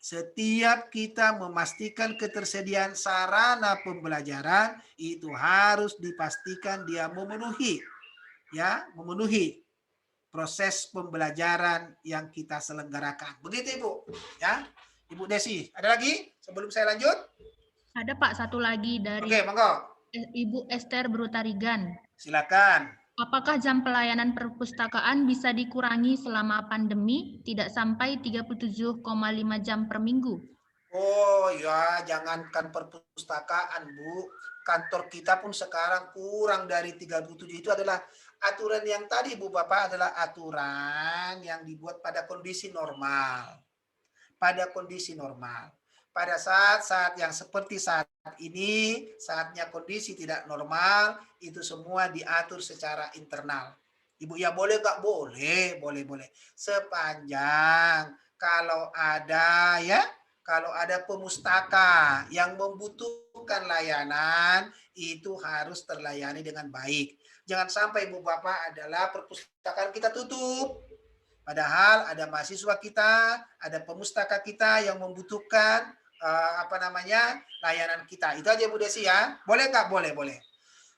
setiap kita memastikan ketersediaan sarana pembelajaran itu harus dipastikan dia memenuhi proses pembelajaran yang kita selenggarakan. Begitu Ibu ya. Ibu Desi, ada lagi sebelum saya lanjut?
Ada Pak, satu lagi dari
Oke, monggo.
Ibu Esther Brutarigan.
Silakan.
Apakah jam pelayanan perpustakaan bisa dikurangi selama pandemi, tidak sampai 37,5 jam per minggu?
Oh ya, jangankan perpustakaan, Bu. Kantor kita pun sekarang kurang dari 37. Itu adalah aturan yang tadi, Bu Bapak, adalah aturan yang dibuat pada kondisi normal. Pada kondisi normal. Pada saat-saat yang seperti saat ini, saatnya kondisi tidak normal, itu semua diatur secara internal. Ibu ya boleh nggak? Boleh. Sepanjang kalau ada pemustaka yang membutuhkan layanan, itu harus terlayani dengan baik. Jangan sampai Ibu Bapak adalah perpustakaan kita tutup. Padahal ada mahasiswa kita, ada pemustaka kita yang membutuhkan layanan kita. Itu aja Bu Desi ya. Boleh nggak? Boleh.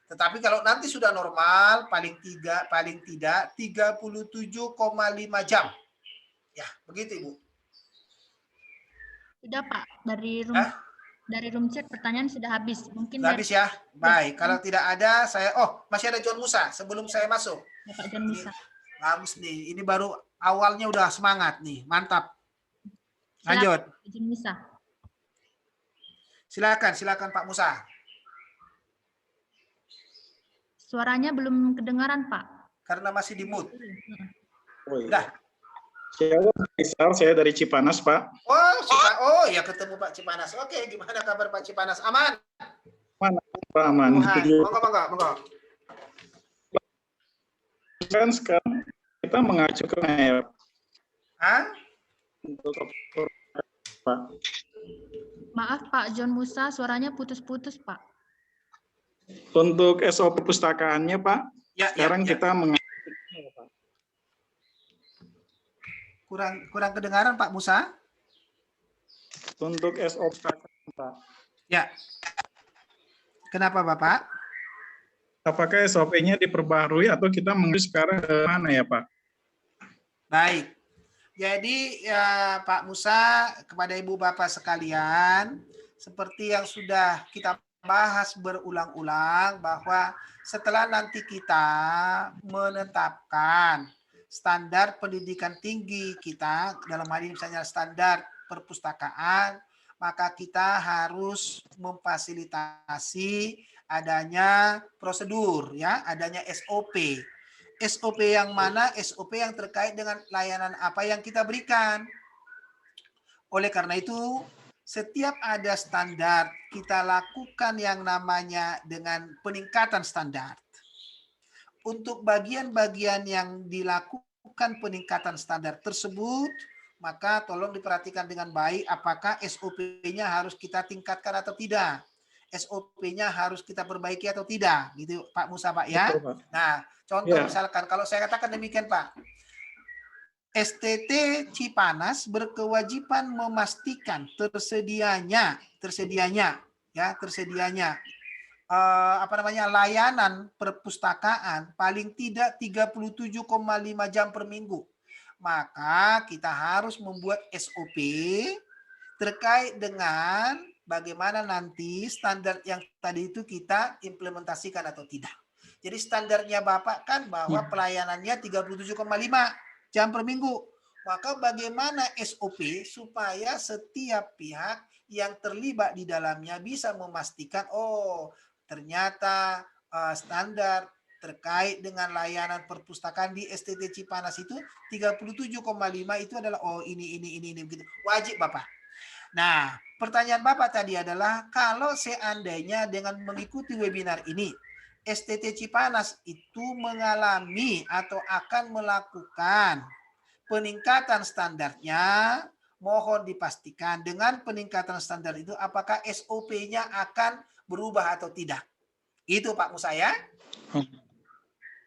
Tetapi kalau nanti sudah normal, paling tidak 37,5 jam. Ya, begitu Ibu.
Sudah Pak, dari room chat pertanyaan sudah habis. Mungkin
sudah habis ya. Baik, kalau tidak ada saya masih ada John Musa sebelum saya masuk.
Bapak John Musa.
Bagus nih, ini baru awalnya udah semangat nih, mantap. Lanjut.
John Musa.
Silakan Pak Musa.
Suaranya belum kedengaran Pak.
Karena masih di mute.
Oh, iya.
Udah.
Saya dari Cipanas, Pak.
Oh ya, ketemu Pak Cipanas. Oke, gimana kabar Pak Cipanas? Aman?
Aman.
Monggo.
Kan sekarang kita mengacu ke NEP. Pak.
Maaf Pak John Musa, suaranya putus-putus Pak.
Untuk SOP perpustakaannya Pak, sekarang kita mengacu.
Kurang kedengaran Pak Musa?
Untuk SOP Pak.
Ya. Kenapa Bapak?
Apakah SOP-nya diperbarui atau kita mengacu sekarang ke mana ya Pak?
Baik. Jadi ya Pak Musa, kepada Ibu Bapak sekalian, seperti yang sudah kita bahas berulang-ulang, bahwa setelah nanti kita menetapkan standar pendidikan tinggi kita, dalam hal ini misalnya standar perpustakaan, maka kita harus memfasilitasi adanya prosedur, ya, adanya SOP. SOP yang mana? SOP yang terkait dengan layanan apa yang kita berikan. Oleh karena itu, setiap ada standar, kita lakukan yang namanya dengan peningkatan standar. Untuk bagian-bagian yang dilakukan peningkatan standar tersebut, maka tolong diperhatikan dengan baik apakah SOP-nya harus kita tingkatkan atau tidak. SOP-nya harus kita perbaiki atau tidak, gitu Pak Musa Pak ya.
Betul, Pak.
Nah, contoh misalkan kalau saya katakan demikian Pak, STT Cipanas berkewajiban memastikan tersedianya layanan perpustakaan paling tidak 37,5 jam per minggu. Maka kita harus membuat SOP terkait dengan bagaimana nanti standar yang tadi itu kita implementasikan atau tidak. Jadi standarnya Bapak kan bahwa pelayanannya 37,5 jam per minggu. Maka bagaimana SOP supaya setiap pihak yang terlibat di dalamnya bisa memastikan, oh ternyata standar terkait dengan layanan perpustakaan di STT Cipanas itu 37,5 itu adalah ini begitu. Wajib Bapak. Nah, pertanyaan Bapak tadi adalah kalau seandainya dengan mengikuti webinar ini STT Cipanas itu mengalami atau akan melakukan peningkatan standarnya, mohon dipastikan dengan peningkatan standar itu apakah SOP-nya akan berubah atau tidak. Itu Pak Musa ya.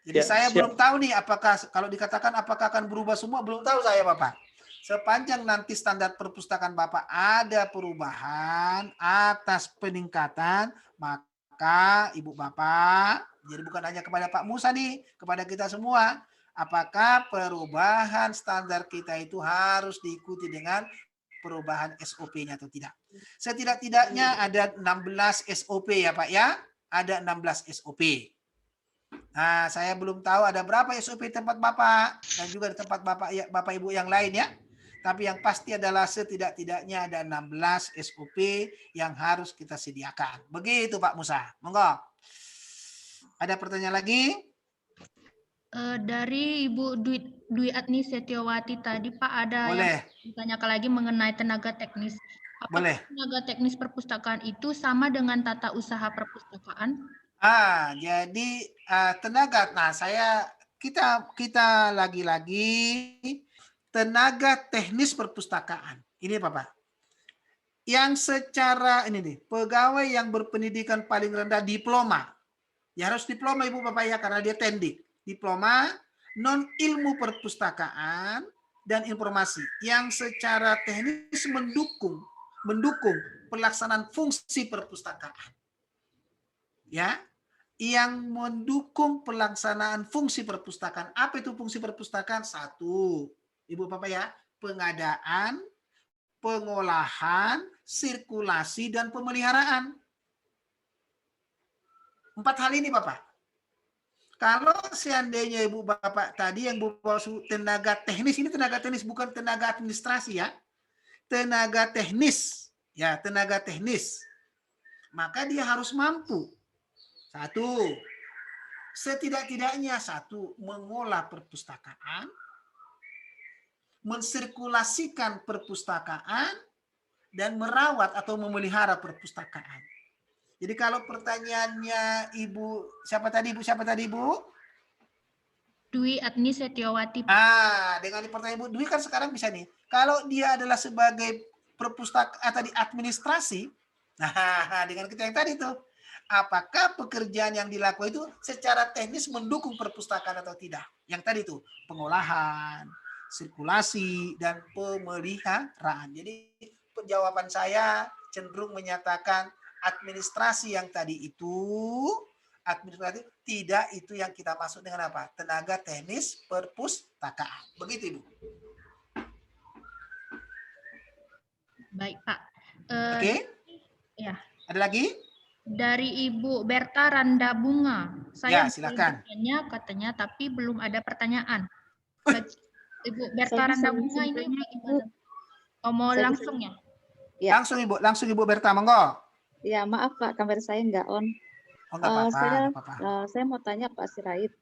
Jadi saya belum tahu nih apakah kalau dikatakan apakah akan berubah semua, belum tahu saya Bapak. Sepanjang nanti standar perpustakaan Bapak ada perubahan atas peningkatan, maka Ibu Bapak, jadi bukan hanya kepada Pak Musa nih, kepada kita semua, apakah perubahan standar kita itu harus diikuti dengan perubahan SOP-nya atau tidak. Setidak-tidaknya ada 16 SOP ya Pak ya. Ada 16 SOP. Nah, saya belum tahu ada berapa SOP tempat Bapak dan juga di tempat Bapak Ibu yang lain ya. Tapi yang pasti adalah setidak-tidaknya ada 16 SOP yang harus kita sediakan. Begitu Pak Musa. Monggo. Ada pertanyaan lagi?
Dari Ibu Dwi Adni Setiawati tadi Pak ada
Boleh.
yang ditanyakan lagi mengenai tenaga teknis. Apakah
Boleh.
tenaga teknis perpustakaan itu sama dengan tata usaha perpustakaan?
Jadi tenaga. Nah, kita lagi-lagi tenaga teknis perpustakaan. Ini Bapak. Yang secara ini nih, pegawai yang berpendidikan paling rendah diploma. Ya harus diploma Ibu Bapak ya karena dia tendik. Diploma non ilmu perpustakaan dan informasi yang secara teknis mendukung pelaksanaan fungsi perpustakaan. Ya, yang mendukung pelaksanaan fungsi perpustakaan. Apa itu fungsi perpustakaan? 1, Ibu Bapak ya, pengadaan, pengolahan, sirkulasi dan pemeliharaan. 4 hal ini Bapak. Kalau seandainya Ibu Bapak tadi yang bawa tenaga teknis, ini tenaga teknis bukan tenaga administrasi ya. Tenaga teknis, ya tenaga teknis. Maka dia harus mampu. 1, setidak-tidaknya 1, mengolah perpustakaan, mensirkulasikan perpustakaan, dan merawat atau memelihara perpustakaan. Jadi kalau pertanyaannya Ibu, siapa tadi Ibu?
Dwi Adni Setiawati.
Dengan pertanyaan Ibu Dwi kan sekarang bisa nih. Kalau dia adalah sebagai perpustakaan tadi administrasi, nah dengan kita yang tadi tuh, apakah pekerjaan yang dilakukan itu secara teknis mendukung perpustakaan atau tidak? Yang tadi tuh, pengolahan, sirkulasi, dan pemeliharaan. Jadi jawaban saya cenderung menyatakan administrasi yang tadi itu, administratif tidak itu yang kita maksud dengan apa? Tenaga teknis perpustakaan. Begitu Ibu.
Baik Pak.
Oke.
Ya.
Ada lagi?
Dari Ibu Berta Randa Bunga. Saya
silakan.
Katanya tapi belum ada pertanyaan. Ibu Berta Randa Bunga ini bagaimana? Mau langsung ya?
Ya.
Langsung Ibu Berta, monggo.
Ya, maaf Pak, kamera saya nggak on. Saya mau tanya Pak Sirait,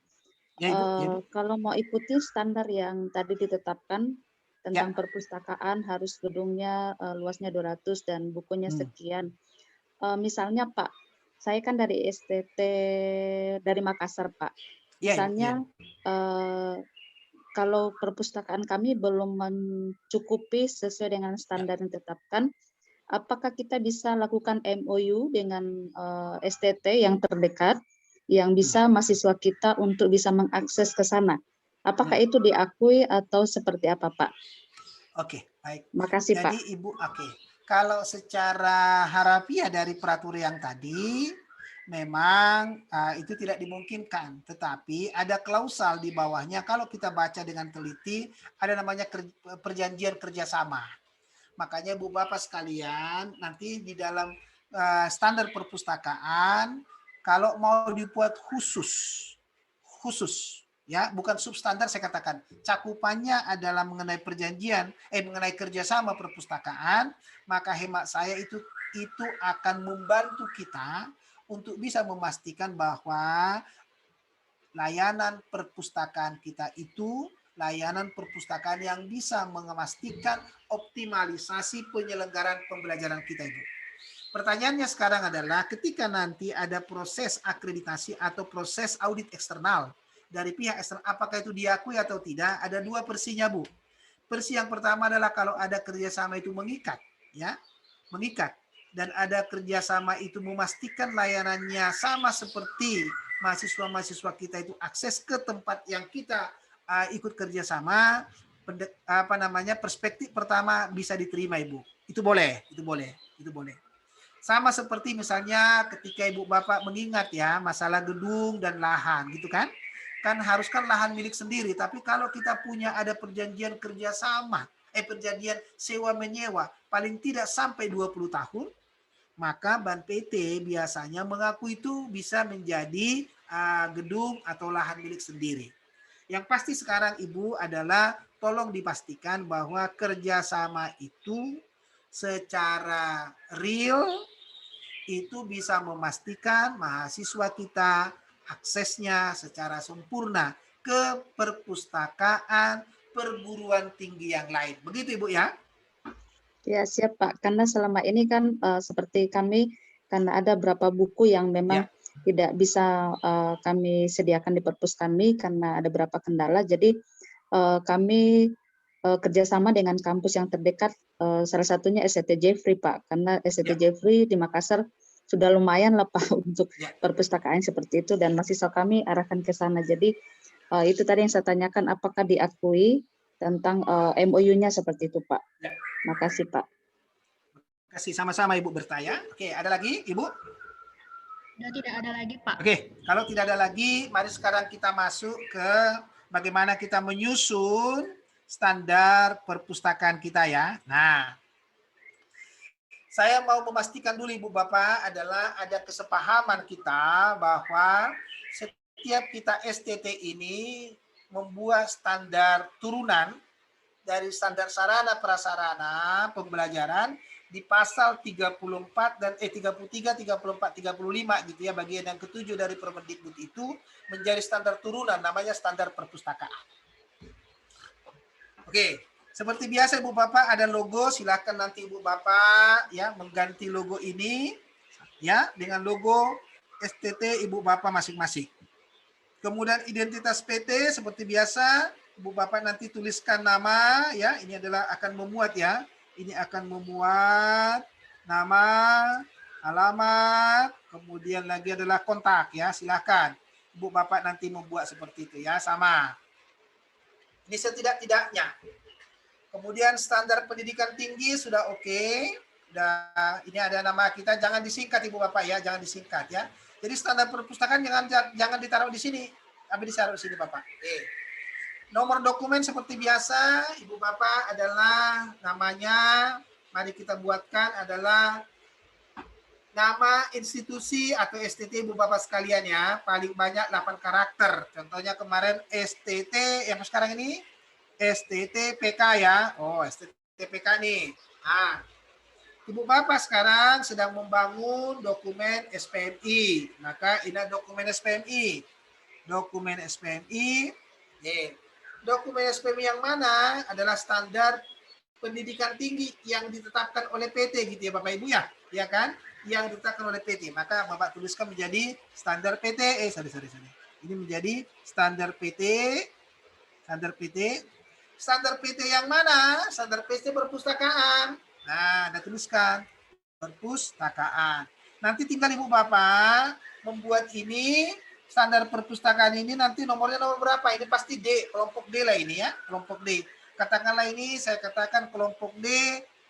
ya, Ibu.
Kalau mau ikuti standar yang tadi ditetapkan tentang perpustakaan harus gedungnya luasnya 200 dan bukunya sekian. Misalnya Pak, saya kan dari STT dari Makassar Pak. Misalnya kalau perpustakaan kami belum mencukupi sesuai dengan standar yang ditetapkan, apakah kita bisa lakukan MOU dengan STT yang terdekat yang bisa mahasiswa kita untuk bisa mengakses ke sana? Apakah itu diakui atau seperti apa, Pak?
Oke, baik.
Makasih, Pak.
Jadi Ibu, kalau secara harafiah dari peraturan yang tadi, memang itu tidak dimungkinkan. Tetapi ada klausal di bawahnya kalau kita baca dengan teliti, ada namanya perjanjian kerjasama. Makanya Bu Bapak sekalian, nanti di dalam standar perpustakaan, kalau mau dibuat khusus, ya, bukan substandar, saya katakan cakupannya adalah mengenai perjanjian, mengenai kerjasama perpustakaan, maka hemat saya itu akan membantu kita untuk bisa memastikan bahwa layanan perpustakaan kita itu layanan perpustakaan yang bisa memastikan optimalisasi penyelenggaraan pembelajaran kita, Ibu. Pertanyaannya sekarang adalah ketika nanti ada proses akreditasi atau proses audit eksternal dari pihak eksternal, apakah itu diakui atau tidak? Ada dua versinya, Bu. Versi yang pertama adalah kalau ada kerjasama itu mengikat, ya, mengikat. Dan ada kerjasama itu memastikan layanannya sama seperti mahasiswa-mahasiswa kita itu akses ke tempat yang kita ikut kerjasama, perspektif pertama bisa diterima, Ibu. Itu boleh. Sama seperti misalnya ketika Ibu Bapak mengingat ya masalah gedung dan lahan, gitu kan? Kan haruskan lahan milik sendiri, tapi kalau kita punya ada perjanjian kerjasama, perjanjian sewa menyewa paling tidak sampai 20 tahun, maka Ban PT biasanya mengaku itu bisa menjadi gedung atau lahan milik sendiri. Yang pasti sekarang Ibu adalah tolong dipastikan bahwa kerjasama itu secara real itu bisa memastikan mahasiswa kita aksesnya secara sempurna ke perpustakaan perguruan tinggi yang lain. Begitu Ibu ya?
Ya, siap Pak. Karena selama ini kan seperti kami, karena ada beberapa buku yang memang tidak bisa kami sediakan di perpus kami karena ada beberapa kendala. Jadi kami kerjasama dengan kampus yang terdekat, salah satunya STT Jeffrey Pak. Karena STT Jeffrey di Makassar sudah lumayan lah Pak untuk perpustakaan seperti itu dan mahasiswa kami arahkan ke sana. Jadi itu tadi yang saya tanyakan, apakah diakui tentang MOU-nya seperti itu Pak. Makasih Pak.
Kasih sama-sama Ibu bertanya. Oke, ada lagi Ibu?
Sudah tidak ada lagi Pak.
Oke, kalau tidak ada lagi, mari sekarang kita masuk ke bagaimana kita menyusun standar perpustakaan kita ya. Nah, saya mau memastikan dulu Ibu Bapak adalah ada kesepahaman kita bahwa setiap kita STT ini membuat standar turunan dari standar sarana prasarana pembelajaran di pasal 34 dan 33, 34, 35 gitu ya, bagian yang ketujuh dari Permendikbud itu menjadi standar turunan namanya standar perpustakaan. Oke, seperti biasa Ibu Bapak ada logo, silakan nanti Ibu Bapak ya mengganti logo ini ya dengan logo STT Ibu Bapak masing-masing. Kemudian identitas PT seperti biasa Ibu Bapak nanti tuliskan nama ya, ini adalah akan memuat ya. Ini akan memuat nama, alamat, kemudian lagi adalah kontak ya. Silakan Ibu Bapak nanti membuat seperti itu ya, sama. Ini setidak-tidaknya. Kemudian standar pendidikan tinggi sudah oke. Ini ada nama kita, jangan disingkat Ibu Bapak ya, jangan disingkat ya. Jadi standar perpustakaan jangan ditaruh di sini, tapi ditaruh di sini Bapak. Oke. Nomor dokumen seperti biasa, Ibu Bapak adalah namanya, mari kita buatkan adalah nama institusi atau STT Ibu Bapak sekalian ya, paling banyak 8 karakter. Contohnya kemarin STT, yang sekarang ini STT PK ya. Oh, STT PK nih. Nah, Ibu Bapak sekarang sedang membangun dokumen SPMI. Maka ini dokumen SPMI. Dokumen SPMI. Dokumen SPMI yang mana adalah standar pendidikan tinggi yang ditetapkan oleh PT gitu ya Bapak Ibu ya. Ya kan? Yang ditetapkan oleh PT. Maka Bapak tuliskan menjadi standar PT. Ini menjadi standar PT. Standar PT. Standar PT yang mana? Standar PT perpustakaan. Nah, Anda tuliskan perpustakaan. Nanti tinggal Ibu Bapak membuat ini standar perpustakaan ini nanti nomornya nomor berapa? Ini pasti D, kelompok D lah ini ya, kelompok D. Katakanlah ini saya katakan kelompok D,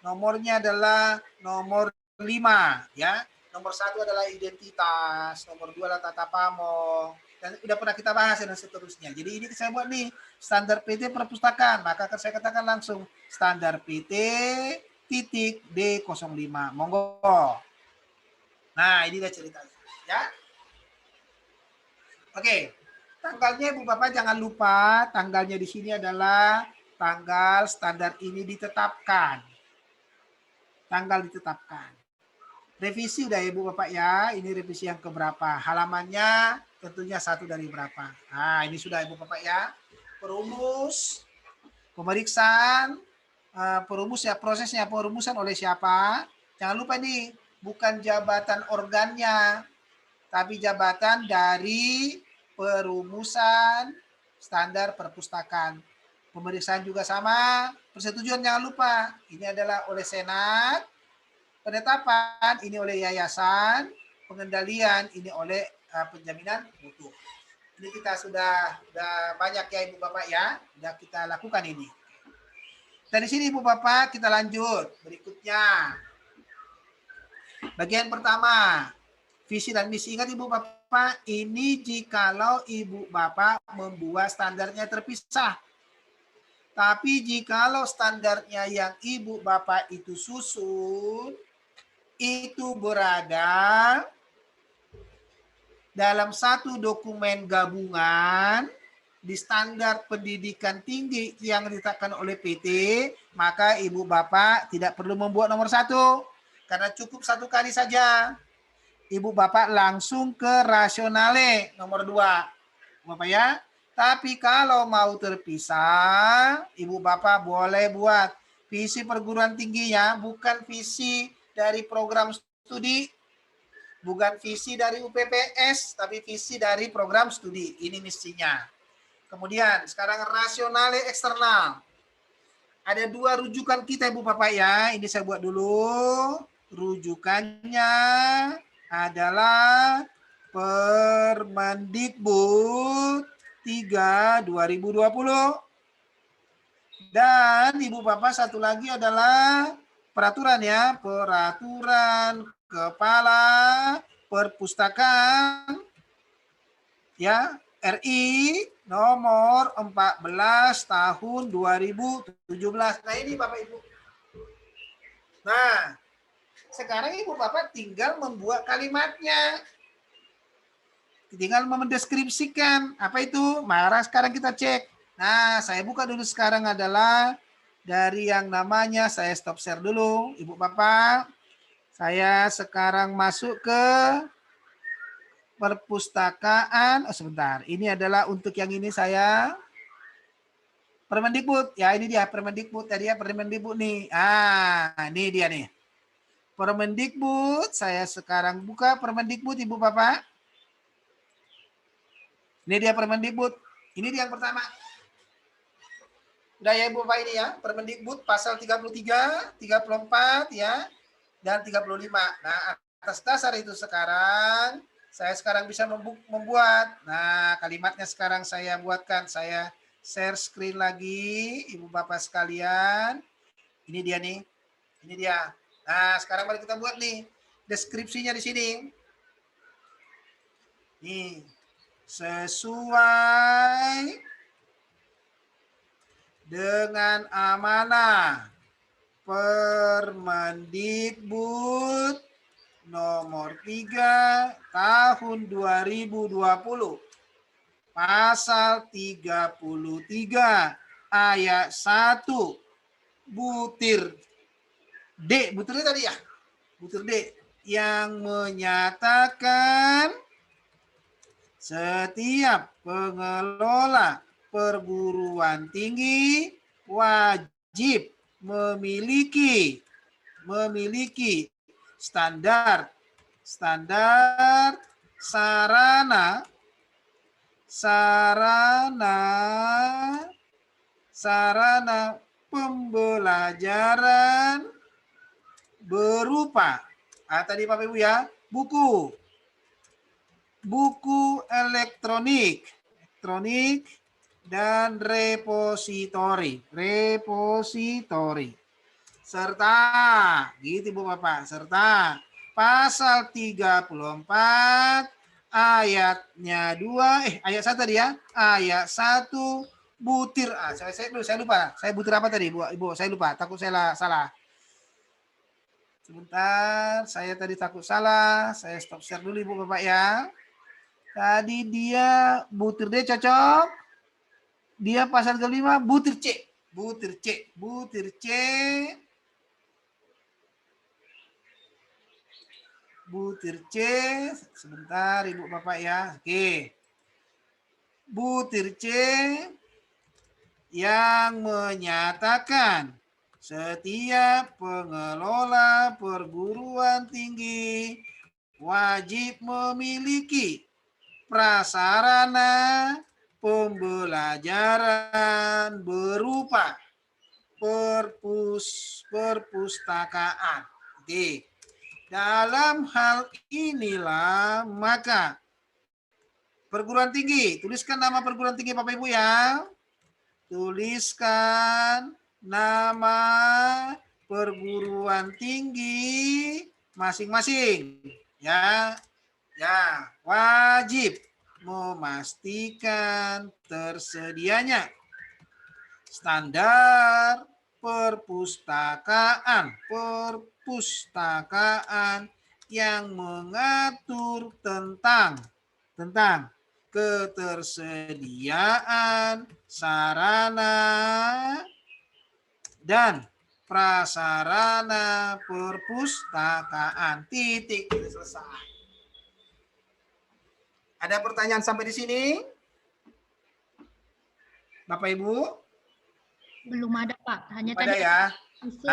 nomornya adalah nomor 5 ya. Nomor 1 adalah identitas, nomor 2 adalah tata pamong, dan udah pernah kita bahas dan seterusnya. Jadi ini saya buat nih standar PT perpustakaan, maka akan saya katakan langsung standar PT titik D05. Monggo. Nah, ini dia ceritanya ya. Oke. Tanggalnya Ibu Bapak jangan lupa, tanggalnya di sini adalah tanggal standar ini ditetapkan. Tanggal ditetapkan. Revisi udah ya Ibu Bapak ya, ini revisi yang keberapa. Halamannya tentunya 1 dari berapa. Nah ini sudah Ibu Bapak ya. Perumus, pemeriksaan, perumus ya, prosesnya perumusan oleh siapa. Jangan lupa nih, bukan jabatan organnya, tapi jabatan dari perumusan standar perpustakaan. Pemeriksaan juga sama, persetujuan jangan lupa. Ini adalah oleh Senat, penetapan ini oleh yayasan, pengendalian ini oleh penjaminan mutu. Ini kita sudah banyak ya Ibu Bapak ya, sudah kita lakukan ini. Dari sini Ibu Bapak kita lanjut berikutnya. Bagian pertama, visi dan misi. Ingat Ibu Bapak, ini jikalau Ibu Bapak membuat standarnya terpisah. Tapi jikalau standarnya yang Ibu Bapak itu susun, itu berada dalam satu dokumen gabungan di standar pendidikan tinggi yang ditetapkan oleh PT, maka Ibu Bapak tidak perlu membuat nomor 1, karena cukup 1 kali saja. Ibu Bapak langsung ke rasionale nomor 2, Bapak ya. Tapi kalau mau terpisah, Ibu Bapak boleh buat visi perguruan tinggi ya, bukan visi dari program studi, bukan visi dari UPPS, tapi visi dari program studi. Ini misinya. Kemudian sekarang rasionale eksternal. Ada 2 rujukan kita Ibu Bapak ya. Ini saya buat dulu. Rujukannya adalah Permendikbud 3 2020. Dan Ibu Bapak satu lagi adalah peraturan ya, peraturan kepala perpustakaan ya RI nomor 14 tahun 2017. Nah ini Bapak Ibu. Nah sekarang Ibu Bapak tinggal membuat kalimatnya, tinggal mendeskripsikan apa itu. Mari sekarang kita cek. Nah saya buka dulu sekarang adalah dari yang namanya, saya stop share dulu Ibu Bapak. Saya sekarang masuk ke perpustakaan. Oh sebentar, ini adalah untuk yang ini saya Permendikbud. Ya ini dia Permendikbud tadi ya, Permendikbud nih. Ini dia nih. Permendikbud, saya sekarang buka Permendikbud Ibu Bapak. Ini dia Permendikbud. Ini dia yang pertama. Udah ya Ibu Bapak ini ya, Permendikbud pasal 33, 34 ya, dan 35. Nah, atas dasar itu sekarang, saya sekarang bisa membuat. Nah, kalimatnya sekarang saya buatkan. Saya share screen lagi, Ibu Bapak sekalian. Ini dia nih, ini dia. Nah, sekarang mari kita buat nih, deskripsinya di sini. Nih, sesuai dengan amanah Permendikbud nomor 3 tahun 2020 pasal 33 ayat 1 butir D, butir D tadi ya, butir D, yang menyatakan setiap pengelola perguruan tinggi wajib memiliki standar sarana pembelajaran berupa tadi Bapak Ibu ya, buku elektronik dan repositori serta gitu Ibu Bapak, serta pasal 34 ayatnya 2, ayat 1 tadi ya, ayat 1 butir saya lupa, saya butir apa tadi Ibu, saya lupa, takut saya salah. Sebentar, saya tadi takut salah, saya stop share dulu Ibu Bapak ya. Tadi dia butir D cocok, dia pasal kelima butir C, butir C, butir C. Butir C, sebentar Ibu Bapak ya. Oke. Butir C yang menyatakan setiap pengelola perguruan tinggi wajib memiliki prasarana pembelajaran berupa perpustakaan. Oke. Dalam hal inilah maka perguruan tinggi, tuliskan nama perguruan tinggi Bapak Ibu ya. Tuliskan nama perguruan tinggi masing-masing. Ya, wajib memastikan tersedianya standar perpustakaan yang mengatur tentang ketersediaan sarana dan prasarana perpustakaan. Titik. Selesai. Ada pertanyaan sampai di sini? Bapak Ibu?
Belum ada Pak, hanya
Belum
tadi
ada ya.
usul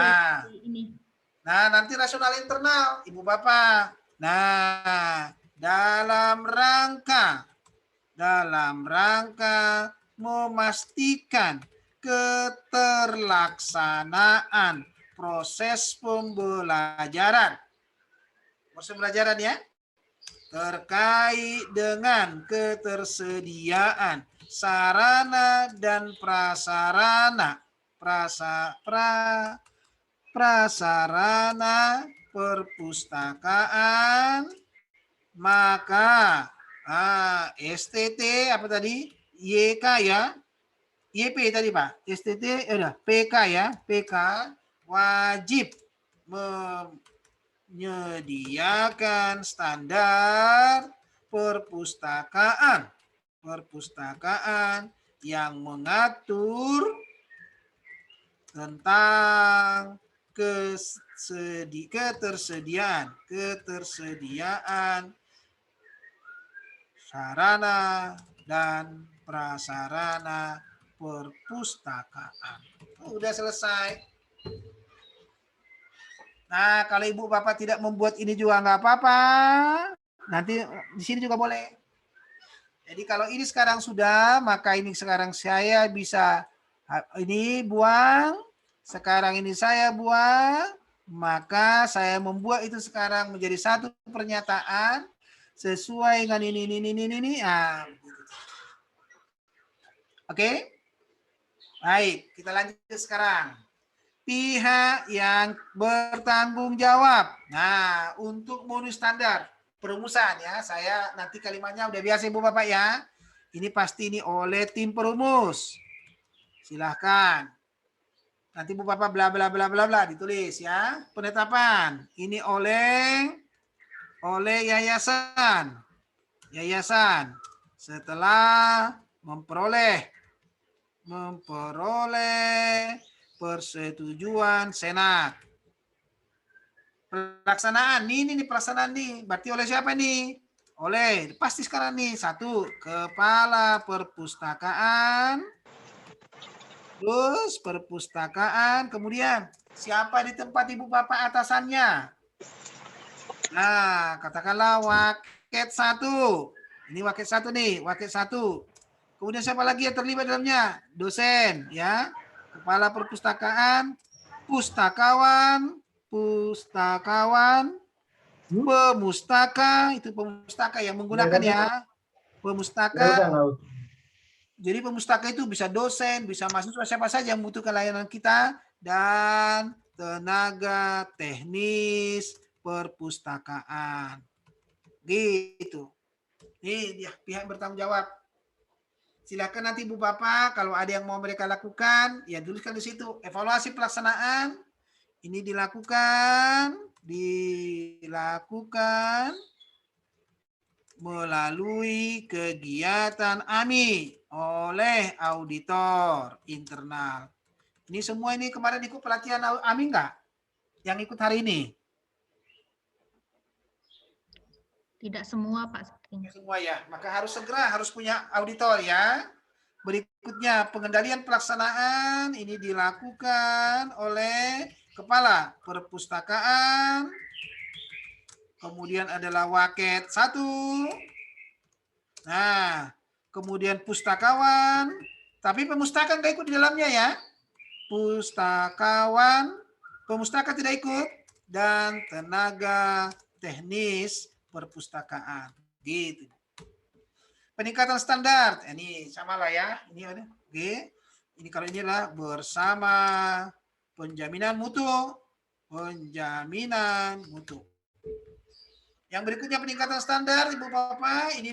ini.
Nah, nanti rasional internal, Ibu Bapak. Nah, dalam rangka memastikan keterlaksanaan proses pembelajaran. Ya, terkait dengan ketersediaan sarana dan prasarana perpustakaan, maka STT apa tadi? YK ya? YP tadi Pak. STT PK ya, PK wajib menyediakan standar perpustakaan yang mengatur tentang ketersediaan sarana dan prasarana perpustakaan. Udah selesai. Nah, kalau Ibu Bapak tidak membuat ini juga nggak apa-apa. Nanti di sini juga boleh. Jadi kalau ini sekarang sudah, maka ini sekarang saya bisa ini buang. Sekarang ini saya buang. Maka saya membuat itu sekarang menjadi satu pernyataan sesuai dengan ini. Oke? Baik, kita lanjut sekarang. Pihak yang bertanggung jawab. Nah, untuk bonus standar perumusan ya, saya nanti kalimatnya udah biasa Ibu Bapak ya. Ini pasti ini oleh tim perumus. Silahkan. Nanti Ibu Bapak bla bla bla bla bla ditulis ya. Penetapan ini oleh yayasan. Setelah memperoleh persetujuan Senat. Pelaksanaan ini pelaksanaan nih. Berarti oleh siapa nih? Oleh pasti sekarang nih satu kepala perpustakaan. Terus perpustakaan, kemudian siapa di tempat Ibu Bapak atasannya? Nah, katakanlah waket 1. Ini waket 1 nih, waket 1. Kemudian siapa lagi yang terlibat dalamnya? Dosen, ya. Kepala perpustakaan, pustakawan, pemustaka, itu pemustaka yang menggunakan ya. Pemustaka. Jadi pemustaka itu bisa dosen, bisa mahasiswa, siapa saja yang membutuhkan layanan kita, dan tenaga teknis perpustakaan. Gitu. Ini dia pihak bertanggung jawab. Silakan nanti Ibu Bapak kalau ada yang mau mereka lakukan, ya tuliskan di situ. Evaluasi pelaksanaan ini dilakukan melalui kegiatan AMI oleh auditor internal. Ini semua ini kemarin ikut pelatihan AMI enggak? Yang ikut hari ini?
Tidak semua, Pak. Sepertinya.
Semua ya, maka harus punya auditor ya. Berikutnya, pengendalian pelaksanaan ini dilakukan oleh Kepala Perpustakaan. Kemudian adalah Waket 1. Nah, kemudian pustakawan. Tapi pemustaka nggak ikut di dalamnya ya. Pustakawan, pemustaka tidak ikut. Dan tenaga teknis perpustakaan. Gitu. Peningkatan standar. Ini sama lah ya. Ini ada. Oke. Ini kalau inilah bersama penjaminan mutu. Penjaminan mutu. Yang berikutnya peningkatan standar, Ibu Bapak, ini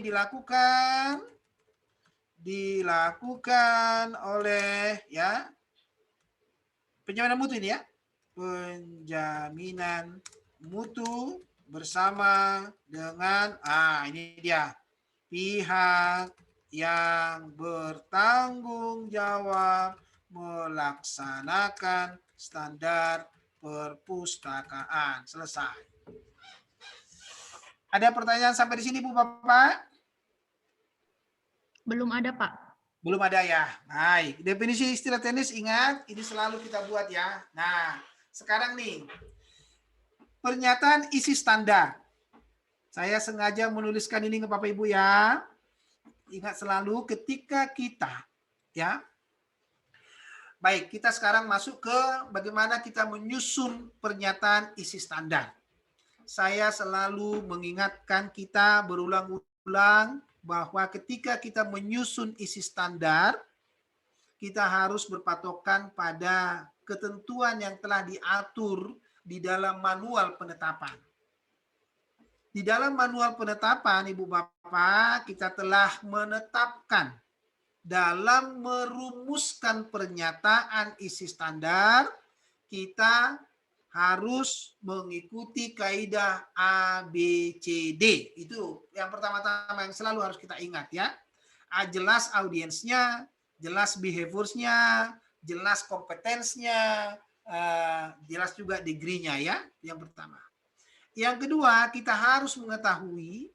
dilakukan oleh ya penjaminan mutu ini ya. Penjaminan mutu bersama dengan ini dia pihak yang bertanggung jawab melaksanakan standar perpustakaan. Selesai. Ada pertanyaan sampai di sini, Bu Bapak?
Belum ada, Pak.
Belum ada ya. Baik, definisi istilah teknis ingat, ini selalu kita buat ya. Nah, sekarang nih, pernyataan isi standar. Saya sengaja menuliskan ini ke Bapak Ibu ya. Ingat selalu ketika kita, ya. Baik, kita sekarang masuk ke bagaimana kita menyusun pernyataan isi standar. Saya selalu mengingatkan kita berulang-ulang bahwa ketika kita menyusun isi standar, kita harus berpatokan pada ketentuan yang telah diatur di dalam manual penetapan. Di dalam manual penetapan, Ibu Bapak, kita telah menetapkan dalam merumuskan pernyataan isi standar, kita harus mengikuti kaidah ABCD. Itu yang pertama-tama yang selalu harus kita ingat ya. Jelas audiensnya, jelas behavior-nya, jelas kompetensinya, jelas juga degree-nya ya, yang pertama. Yang kedua, kita harus mengetahui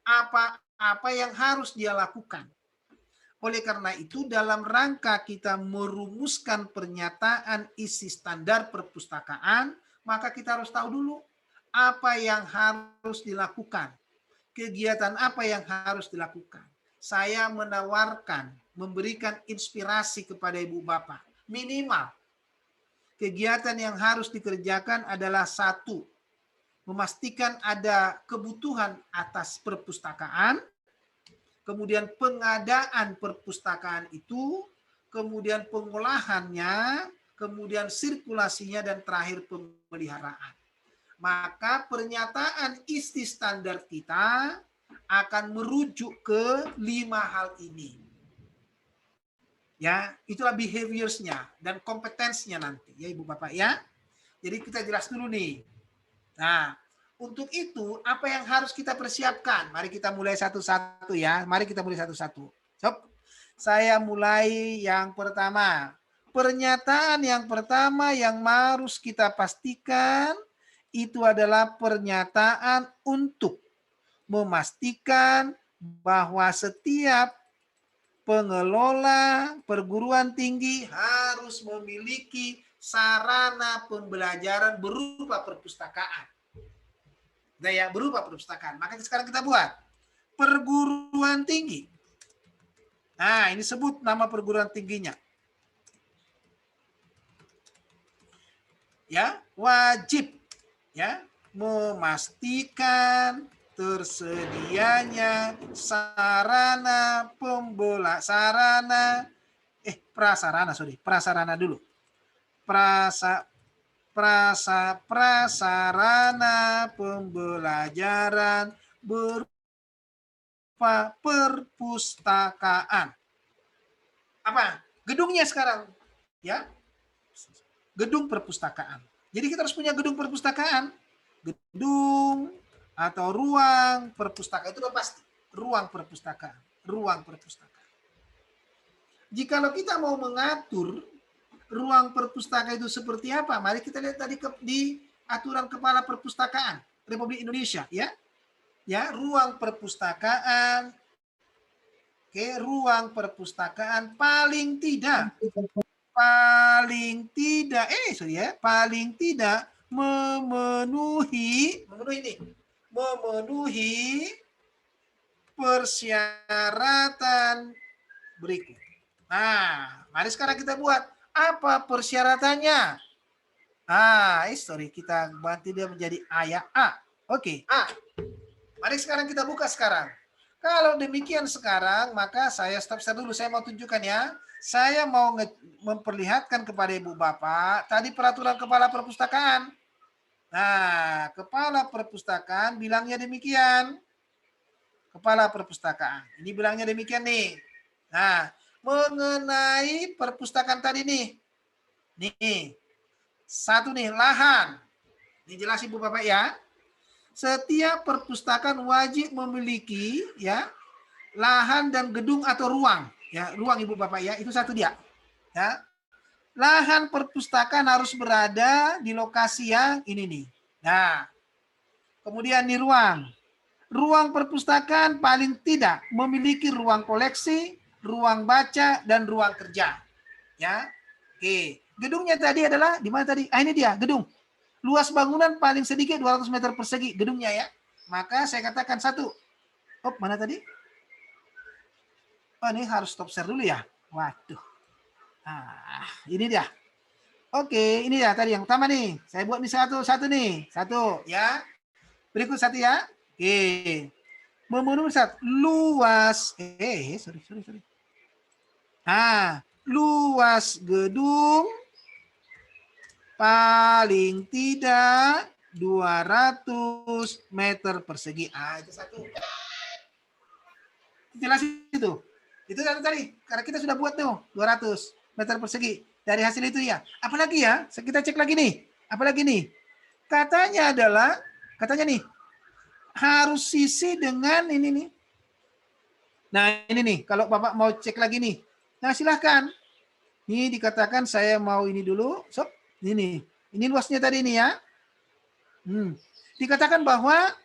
apa yang harus dia lakukan. Oleh karena itu, dalam rangka kita merumuskan pernyataan isi standar perpustakaan, maka kita harus tahu dulu apa yang harus dilakukan. Kegiatan apa yang harus dilakukan. Saya menawarkan, memberikan inspirasi kepada Ibu Bapak. Minimal, kegiatan yang harus dikerjakan adalah 1, memastikan ada kebutuhan atas perpustakaan, kemudian pengadaan perpustakaan itu, kemudian pengolahannya, kemudian sirkulasinya, dan terakhir pemeliharaan. Maka pernyataan isi standar kita akan merujuk ke 5 hal ini. Ya, itulah behaviors-nya dan kompetensinya nanti ya Ibu Bapak ya. Jadi kita jelas dulu nih. Nah, untuk itu, apa yang harus kita persiapkan? Mari kita mulai satu-satu ya. Mari kita mulai satu-satu. Saya mulai yang pertama. Pernyataan yang pertama yang harus kita pastikan itu adalah pernyataan untuk memastikan bahwa setiap pengelola perguruan tinggi harus memiliki sarana pembelajaran berupa perpustakaan. Daya berupa perpustakaan. Maka sekarang kita buat perguruan tinggi. Nah, ini sebut nama perguruan tingginya. Ya, wajib ya memastikan tersedianya sarana prasarana dulu. prasarana pembelajaran berupa perpustakaan. Apa? Gedungnya sekarang, ya. Gedung perpustakaan. Jadi kita harus punya gedung perpustakaan. Gedung atau ruang perpustakaan itu udah pasti. Ruang perpustakaan. Ruang perpustakaan. Jikalau kita mau mengatur ruang perpustakaan itu seperti apa, mari kita lihat tadi di aturan Kepala Perpustakaan Republik Indonesia, ya. Ya, ruang perpustakaan. Oke, ruang perpustakaan paling tidak memenuhi persyaratan berikut. Nah, mari sekarang kita buat apa persyaratannya. Kita bantu dia menjadi A ya, A. Oke, A. Mari sekarang kita buka sekarang. Kalau demikian sekarang, maka saya stop dulu. Saya mau tunjukkan ya. Saya mau memperlihatkan kepada Ibu Bapak tadi peraturan Kepala Perpustakaan. Nah, Kepala Perpustakaan bilangnya demikian. Kepala Perpustakaan. Ini bilangnya demikian nih. Nah, mengenai perpustakaan tadi nih. Nih. Satu nih, lahan. Ini jelas Ibu Bapak ya. Setiap perpustakaan wajib memiliki ya lahan dan gedung atau ruang. Ya, ruang Ibu Bapak ya, itu satu dia. Ya. Lahan perpustakaan harus berada di lokasi yang ini nih. Nah, kemudian di ruang. Ruang perpustakaan paling tidak memiliki ruang koleksi, ruang baca, dan ruang kerja. Ya. Oke. Gedungnya tadi adalah di mana tadi? Ini dia, gedung. Luas bangunan paling sedikit 200 meter persegi gedungnya ya. Maka saya katakan satu. Mana tadi? Ini harus stop share dulu ya. Waduh. Ini dia. Oke, ini ya tadi yang utama nih. Saya buat nih satu nih. Satu ya. Berikut satu ya. Oke. Memenuhi luas. Sorry. Luas gedung paling tidak 200 meter persegi. Itu satu. Jelas itu. Itu tadi. Karena kita sudah buat tuh 200 meter persegi. Dari hasil itu ya. Apalagi ya? Kita cek lagi nih. Apalagi nih? Katanya nih. Harus sisi dengan ini nih. Nah ini nih. Kalau Bapak mau cek lagi nih. Nah silahkan. Ini dikatakan saya mau ini dulu. Ini luasnya tadi ini ya. Dikatakan bahwa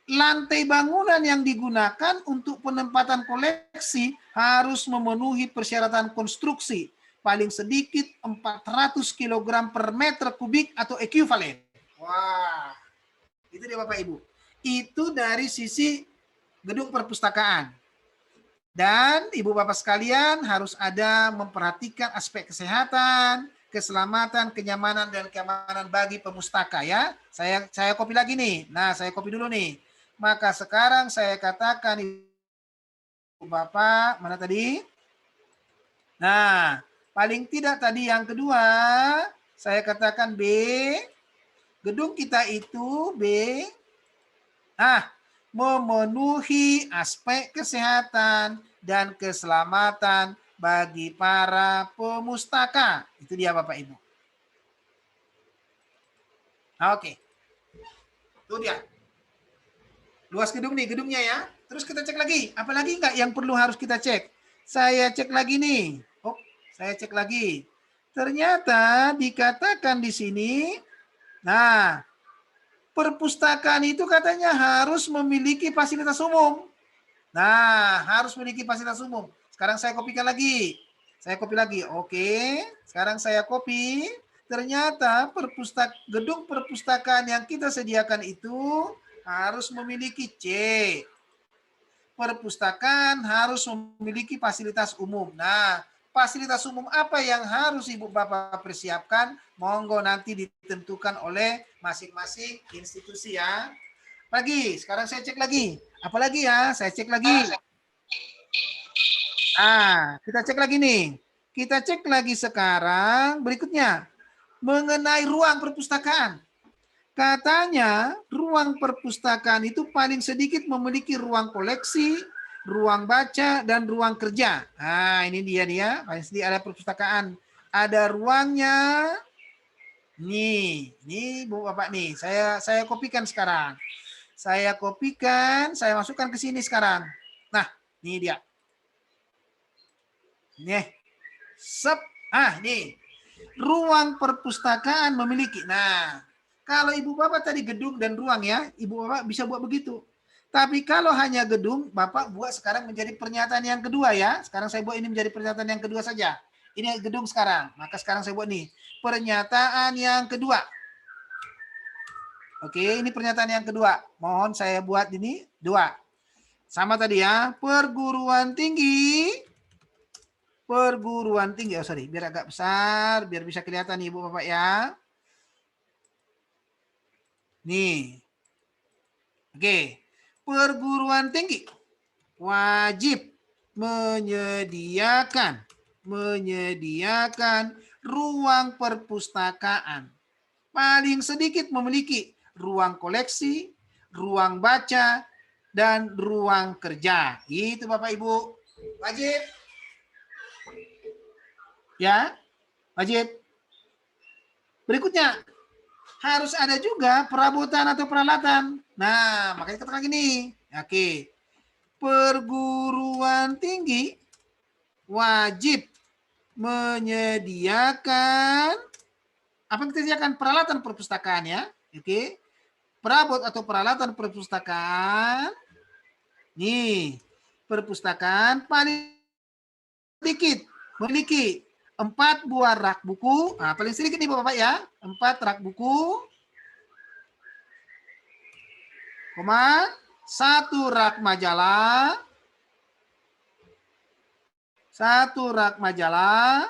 lantai bangunan yang digunakan untuk penempatan koleksi harus memenuhi persyaratan konstruksi paling sedikit 400 kg per meter kubik atau ekuivalen. Wah, itu dia Bapak Ibu. Itu dari sisi gedung perpustakaan. Dan Ibu Bapak sekalian harus ada memperhatikan aspek kesehatan, keselamatan, kenyamanan, dan keamanan bagi pemustaka ya. Saya copy lagi nih. Nah, saya copy dulu nih. Maka sekarang saya katakan Ibu Bapak, mana tadi? Nah, paling tidak tadi yang kedua, saya katakan B. Gedung kita itu B. Memenuhi aspek kesehatan dan keselamatan bagi para pemustaka. Itu dia Bapak Ibu. Oke. Itu dia. Luas gedung nih, gedungnya ya. Terus kita cek lagi. Apalagi enggak yang perlu harus kita cek? Saya cek lagi nih. Saya cek lagi. Ternyata dikatakan di sini, perpustakaan itu katanya harus memiliki fasilitas umum. Nah, harus memiliki fasilitas umum. Sekarang saya kopikan lagi. Saya copy lagi. Oke. Sekarang saya copy. Ternyata gedung perpustakaan yang kita sediakan itu harus memiliki C. Perpustakaan harus memiliki fasilitas umum. Nah, fasilitas umum apa yang harus Ibu Bapak persiapkan? Monggo nanti ditentukan oleh masing-masing institusi ya. Sekarang saya cek lagi. Apalagi ya? Saya cek lagi. Kita cek lagi nih. Kita cek lagi sekarang berikutnya. mengenai ruang perpustakaan. Katanya ruang perpustakaan itu paling sedikit memiliki ruang koleksi, ruang baca, dan ruang kerja. Nah, ini dia. Paling sedikit ada perpustakaan. Ada ruangnya. Nih, ini Bu Bapak nih. Saya kopikan sekarang. Saya kopikan, saya masukkan ke sini sekarang. Nah, ini dia. Nih. Sep. Nih. Ruang perpustakaan memiliki. Nah, kalau Ibu Bapak tadi gedung dan ruang ya, Ibu Bapak bisa buat begitu. Tapi kalau hanya gedung, Bapak buat sekarang menjadi pernyataan yang kedua ya. Sekarang saya buat ini menjadi pernyataan yang kedua saja. Ini gedung sekarang. Maka sekarang saya buat nih. Pernyataan yang kedua. Oke, ini pernyataan yang kedua. Mohon saya buat ini 2. Sama tadi ya. Perguruan tinggi. Biar agak besar, biar bisa kelihatan nih Ibu Bapak ya. Nih. Oke. Perguruan tinggi wajib menyediakan ruang perpustakaan. Paling sedikit memiliki ruang koleksi, ruang baca, dan ruang kerja. Itu Bapak Ibu. Wajib. Ya, wajib. Berikutnya, harus ada juga perabotan atau peralatan. Nah, makanya katakan gini. Oke. Perguruan tinggi wajib menyediakan apa yang kita sediakan? Peralatan perpustakaan ya. Oke. Perabot atau peralatan perpustakaan. Nih, perpustakaan paling sedikit memiliki 4 buah rak buku. Nah, paling sedikit nih Bapak ya. 4 rak buku. 1 rak majalah. 1 rak majalah.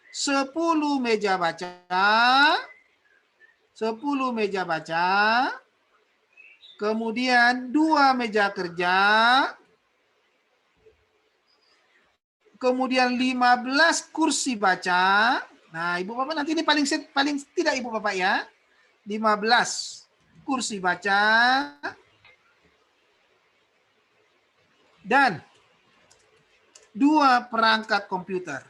10 meja baca. 10 meja baca. Kemudian 2 meja kerja. Kemudian 15 kursi baca. Nah, Ibu Bapak nanti ini paling tidak Ibu Bapak ya. 15 kursi baca. Dan 2 perangkat komputer.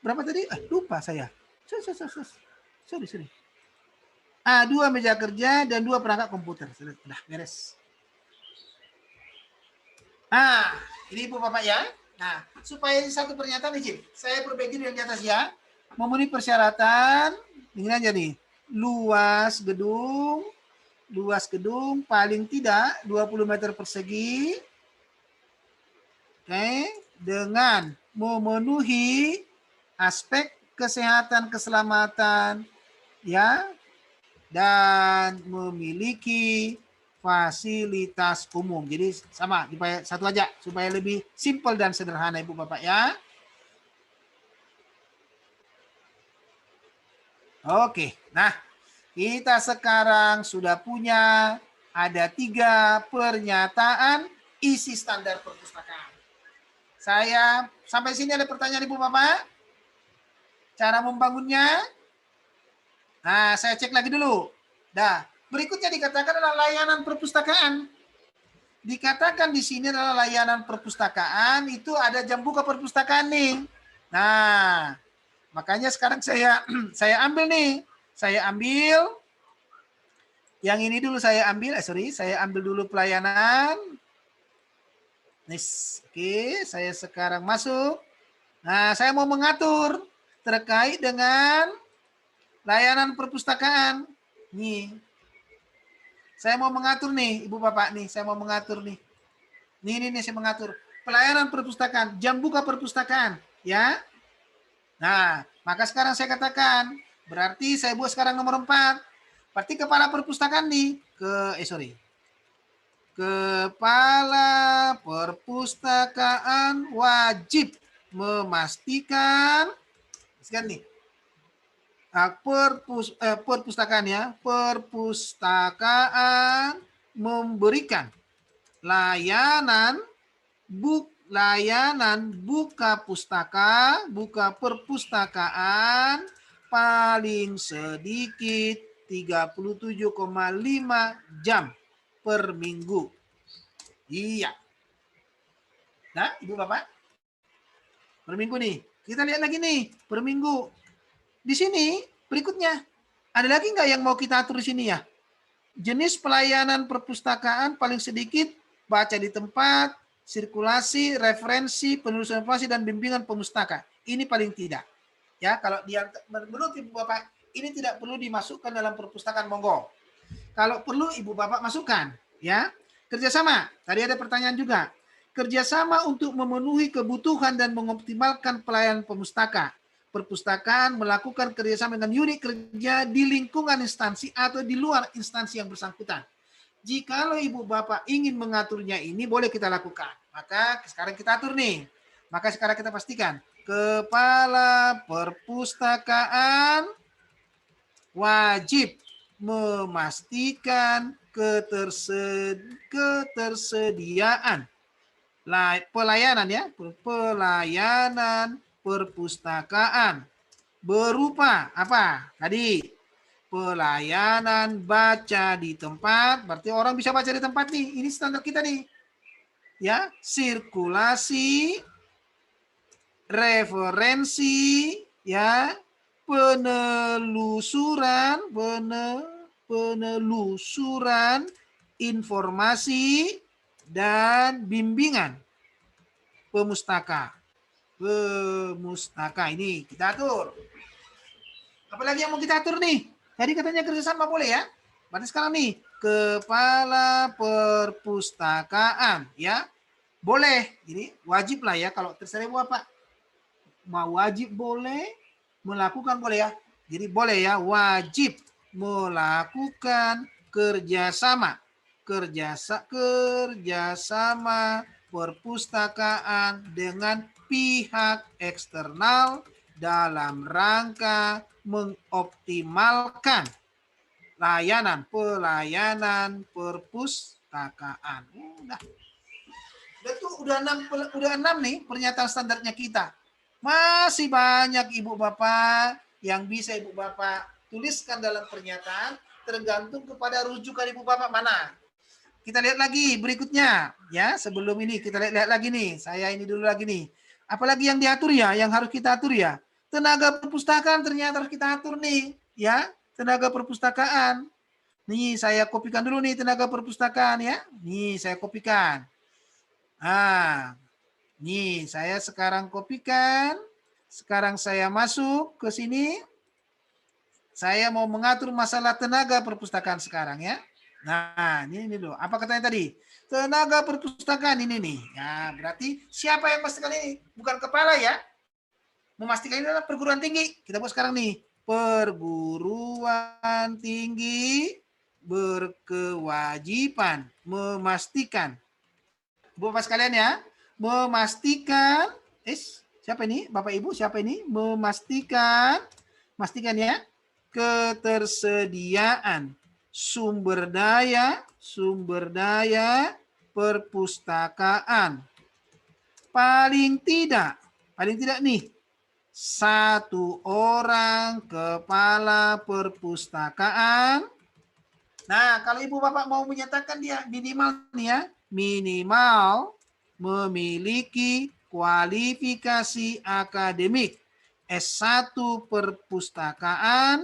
Berapa tadi? Lupa saya. Sorry. 2 meja kerja dan 2 perangkat komputer. Sudah beres. Ini Ibu Bapak ya. Nah, supaya ini satu pernyataan izin, saya perbaiki yang di atas ya. Memenuhi persyaratan, ini aja nih. Luas gedung paling tidak 20 meter persegi. Oke, dengan memenuhi aspek kesehatan keselamatan ya dan memiliki fasilitas umum. Jadi sama, satu aja supaya lebih simpel dan sederhana Ibu Bapak ya. Oke, nah kita sekarang sudah punya ada 3 pernyataan isi standar perpustakaan. Saya sampai sini ada pertanyaan Ibu Bapak? Cara membangunnya? Nah, saya cek lagi dulu. Dah. Berikutnya dikatakan adalah layanan perpustakaan. Dikatakan di sini adalah layanan perpustakaan, itu ada jam buka perpustakaan nih. Nah, makanya sekarang saya ambil nih. Saya ambil yang ini dulu saya ambil, saya ambil dulu pelayanan. Oke, saya sekarang masuk. Nah, saya mau mengatur terkait dengan layanan perpustakaan. Nih. Saya mau mengatur nih, Ibu Bapak nih, saya mau mengatur nih. Nih saya mengatur. Pelayanan perpustakaan, jam buka perpustakaan, ya. Nah, maka sekarang saya katakan, berarti saya buat sekarang nomor 4. Berarti kepala perpustakaan nih, Kepala perpustakaan wajib memastikan, nih, perpustakaan ya, perpustakaan memberikan layanan layanan buka perpustakaan paling sedikit 37,5 jam per minggu. Iya. Nah, Ibu Bapak, per minggu nih. Kita lihat lagi nih, per minggu. Di sini berikutnya, ada lagi nggak yang mau kita atur di sini ya? Jenis pelayanan perpustakaan paling sedikit, baca di tempat, sirkulasi, referensi, penulisan informasi, dan bimbingan pemustaka. Ini paling tidak. Ya, kalau dia menurut Ibu Bapak, ini tidak perlu dimasukkan dalam perpustakaan, monggo. Kalau perlu Ibu Bapak masukkan. Ya, kerjasama. Tadi ada pertanyaan juga. Kerjasama untuk memenuhi kebutuhan dan mengoptimalkan pelayanan pemustaka. Perpustakaan melakukan kerjasama dengan unit kerja di lingkungan instansi atau di luar instansi yang bersangkutan. Jikalau Ibu Bapak ingin mengaturnya ini, boleh kita lakukan. Maka sekarang kita atur nih. Maka sekarang kita pastikan. Kepala perpustakaan wajib memastikan ketersediaan pelayanan ya, pelayanan perpustakaan berupa apa? Tadi pelayanan baca di tempat, berarti orang bisa baca di tempat nih. Ini standar kita nih. Ya, sirkulasi, referensi, ya, penelusuran informasi dan bimbingan pemustaka. Ini kita atur. Apalagi yang mau kita atur nih? Tadi katanya kerjasama boleh ya. Berarti sekarang nih, kepala perpustakaan ya. Boleh. Ini wajib lah ya. Kalau terserah Ibu Bapak. Mau wajib boleh, melakukan boleh ya. Jadi boleh ya, wajib melakukan kerjasama perpustakaan dengan pihak eksternal dalam rangka mengoptimalkan pelayanan perpustakaan. Udah 6 nih pernyataan standarnya kita. Masih banyak Ibu Bapak yang bisa Ibu Bapak tuliskan dalam pernyataan, tergantung kepada rujukan Ibu Bapak mana. Kita lihat lagi berikutnya ya. Sebelum ini kita lihat lagi nih. Saya ini dulu lagi nih. Apalagi yang diatur ya, yang harus kita atur ya. Tenaga perpustakaan ternyata harus kita atur nih ya. Tenaga perpustakaan. Nih saya kopikan dulu nih tenaga perpustakaan ya. Nih saya kopikan. Nih saya sekarang kopikan. Sekarang saya masuk ke sini. Saya mau mengatur masalah tenaga perpustakaan sekarang ya. Nah, ini dulu. Apa katanya tadi? Tenaga perpustakaan ini nih. Ya, berarti siapa yang memastikan ini? Bukan kepala ya. Memastikan ini adalah perguruan tinggi. Kita buat sekarang nih. Perguruan tinggi berkewajiban memastikan. Bapak sekalian ya. Memastikan. Siapa ini? Bapak Ibu, siapa ini? Memastikan ya. Ketersediaan sumber daya perpustakaan. Paling tidak nih 1 orang kepala perpustakaan. Nah, kalau Ibu Bapak mau menyatakan dia minimal nih ya, minimal memiliki kualifikasi akademik S1 perpustakaan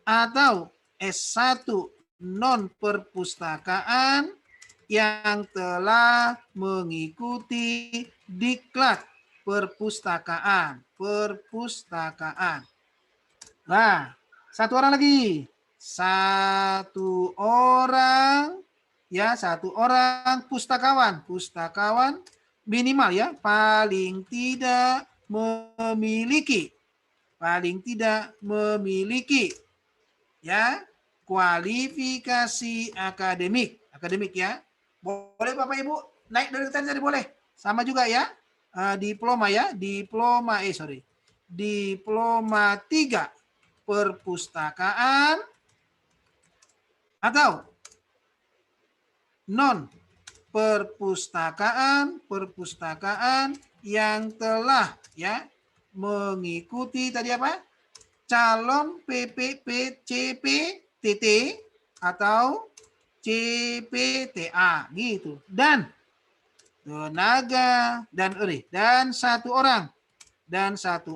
atau S1 non perpustakaan yang telah mengikuti diklat perpustakaan. Nah, 1 orang lagi. 1 orang ya, 1 orang pustakawan minimal ya, paling tidak memiliki ya kualifikasi akademik ya. Boleh Bapak Ibu naik dari tadi boleh. Sama juga ya. Diploma 3 perpustakaan atau non perpustakaan yang telah ya mengikuti tadi apa? Calon PPPCPTT atau CPTA gitu. Dan tenaga dan satu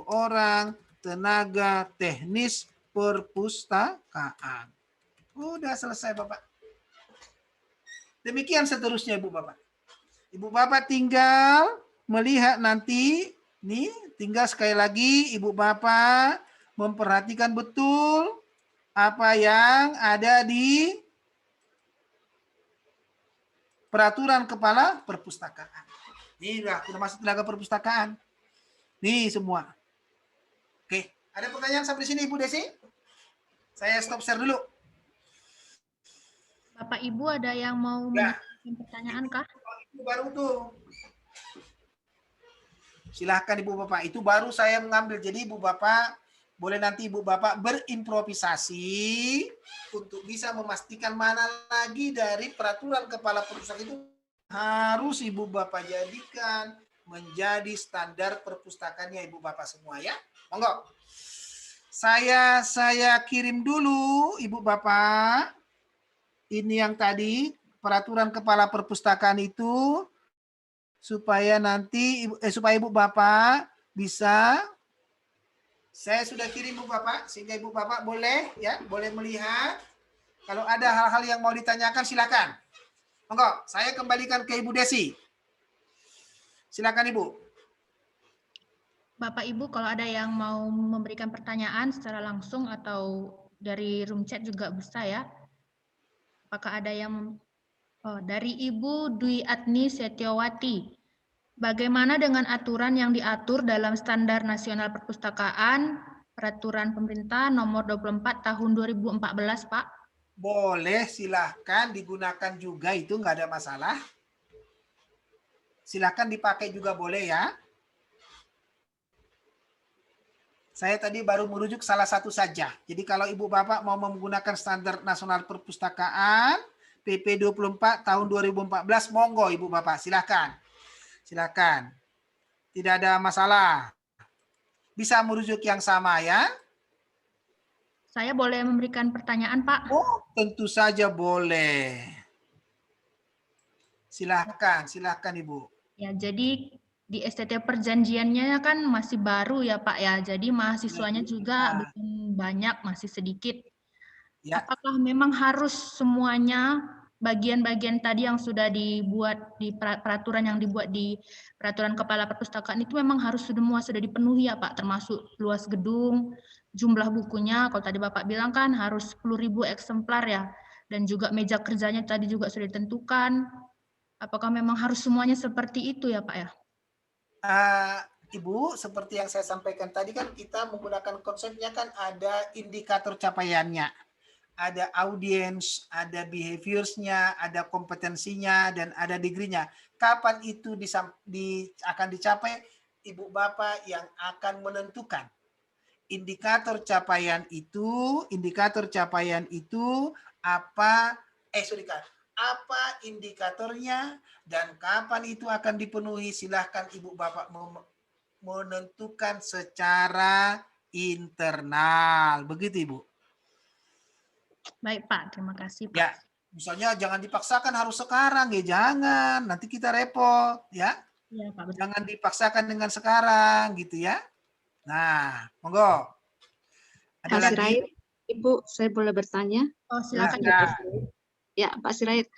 orang tenaga teknis perpustakaan. Udah selesai Bapak. Demikian seterusnya Ibu Bapak. Ibu Bapak tinggal melihat nanti, nih tinggal sekali lagi Ibu Bapak memperhatikan betul apa yang ada di peraturan kepala perpustakaan. Ini sudah masuk tenaga perpustakaan. Nih semua. Oke, ada pertanyaan sampai sini Ibu Desi? Saya stop share dulu.
Bapak Ibu ada yang mau mengajukan pertanyaan kah?
Itu baru tuh. Silahkan Ibu Bapak. Itu baru saya mengambil. Jadi Ibu Bapak boleh nanti Ibu Bapak berimprovisasi untuk bisa memastikan mana lagi dari peraturan kepala perpustakaan itu harus Ibu Bapak jadikan menjadi standar perpustakaannya Ibu Bapak semua ya. Monggo. Saya kirim dulu Ibu Bapak. Ini yang tadi peraturan kepala perpustakaan itu supaya nanti supaya Ibu Bapak bisa, saya sudah kirim Ibu Bapak sehingga Ibu Bapak boleh ya, boleh melihat. Kalau ada hal-hal yang mau ditanyakan silakan. Monggo, saya kembalikan ke Ibu Desi. Silakan Ibu.
Bapak Ibu kalau ada yang mau memberikan pertanyaan secara langsung atau dari room chat juga bisa ya. Apakah ada yang dari Ibu Dwi Adni Setiawati. Bagaimana dengan aturan yang diatur dalam Standar Nasional Perpustakaan Peraturan Pemerintah Nomor 24 Tahun 2014, Pak?
Boleh, silahkan digunakan juga, itu nggak ada masalah. Silahkan dipakai juga boleh ya. Saya tadi baru merujuk salah satu saja. Jadi kalau Ibu Bapak mau menggunakan Standar Nasional Perpustakaan PP 24 tahun 2014, monggo Ibu Bapak, silakan. Silakan. Tidak ada masalah. Bisa merujuk yang sama ya.
Saya boleh memberikan pertanyaan, Pak?
Oh, tentu saja boleh. Silakan Ibu.
Ya, jadi di STT perjanjiannya kan masih baru ya Pak ya, jadi mahasiswanya juga belum banyak, masih sedikit. Ya. Apakah memang harus semuanya bagian-bagian tadi yang sudah dibuat di peraturan yang dibuat di peraturan kepala perpustakaan itu memang harus semua sudah dipenuhi ya Pak, termasuk luas gedung, jumlah bukunya, kalau tadi Bapak bilang kan harus 10.000 eksemplar ya, dan juga meja kerjanya tadi juga sudah ditentukan. Apakah memang harus semuanya seperti itu ya Pak ya?
Ibu, seperti yang saya sampaikan tadi kan kita menggunakan konsepnya kan ada indikator capaiannya, ada audience, ada behaviors-nya, ada kompetensinya, dan ada degree-nya. Kapan itu akan dicapai, Ibu Bapak yang akan menentukan. Indikator capaian itu apa indikatornya dan kapan itu akan dipenuhi, silahkan Ibu Bapak menentukan secara internal. Begitu Ibu.
Baik Pak, terima kasih Pak.
Ya, misalnya jangan dipaksakan harus sekarang ya, jangan. Nanti kita repot ya.
Ya Pak, betul.
Jangan dipaksakan dengan sekarang gitu ya. Nah, monggo.
Pak Sirait, Ibu, saya boleh bertanya?
Oh, silakan.
Ya, Pak Sirait,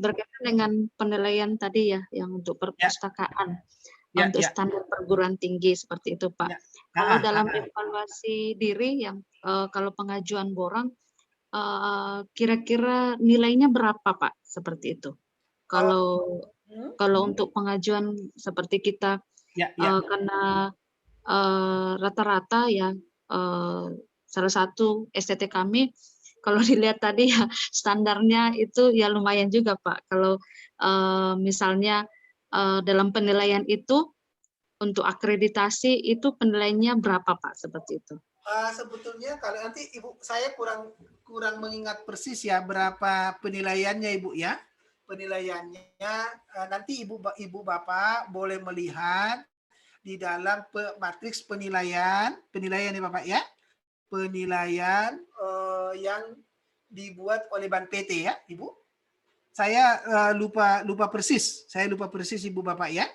berkaitan dengan penilaian tadi ya, yang untuk perpustakaan, untuk standar perguruan tinggi seperti itu, Pak. Kalau dalam evaluasi diri yang kalau pengajuan borang, kira-kira nilainya berapa, Pak? Seperti itu. Kalau untuk pengajuan seperti kita, karena rata-rata ya salah satu STT kami kalau dilihat tadi ya standarnya itu ya lumayan juga Pak. Kalau misalnya dalam penilaian itu untuk akreditasi itu penilaiannya berapa Pak seperti itu?
Sebetulnya kalau nanti Ibu saya kurang mengingat persis ya berapa penilaiannya Ibu ya. penilaiannya nanti ibu bapak boleh melihat di dalam matriks penilaian ya Bapak ya, penilaian yang dibuat oleh Ban PT ya Ibu. Saya lupa persis Ibu Bapak ya.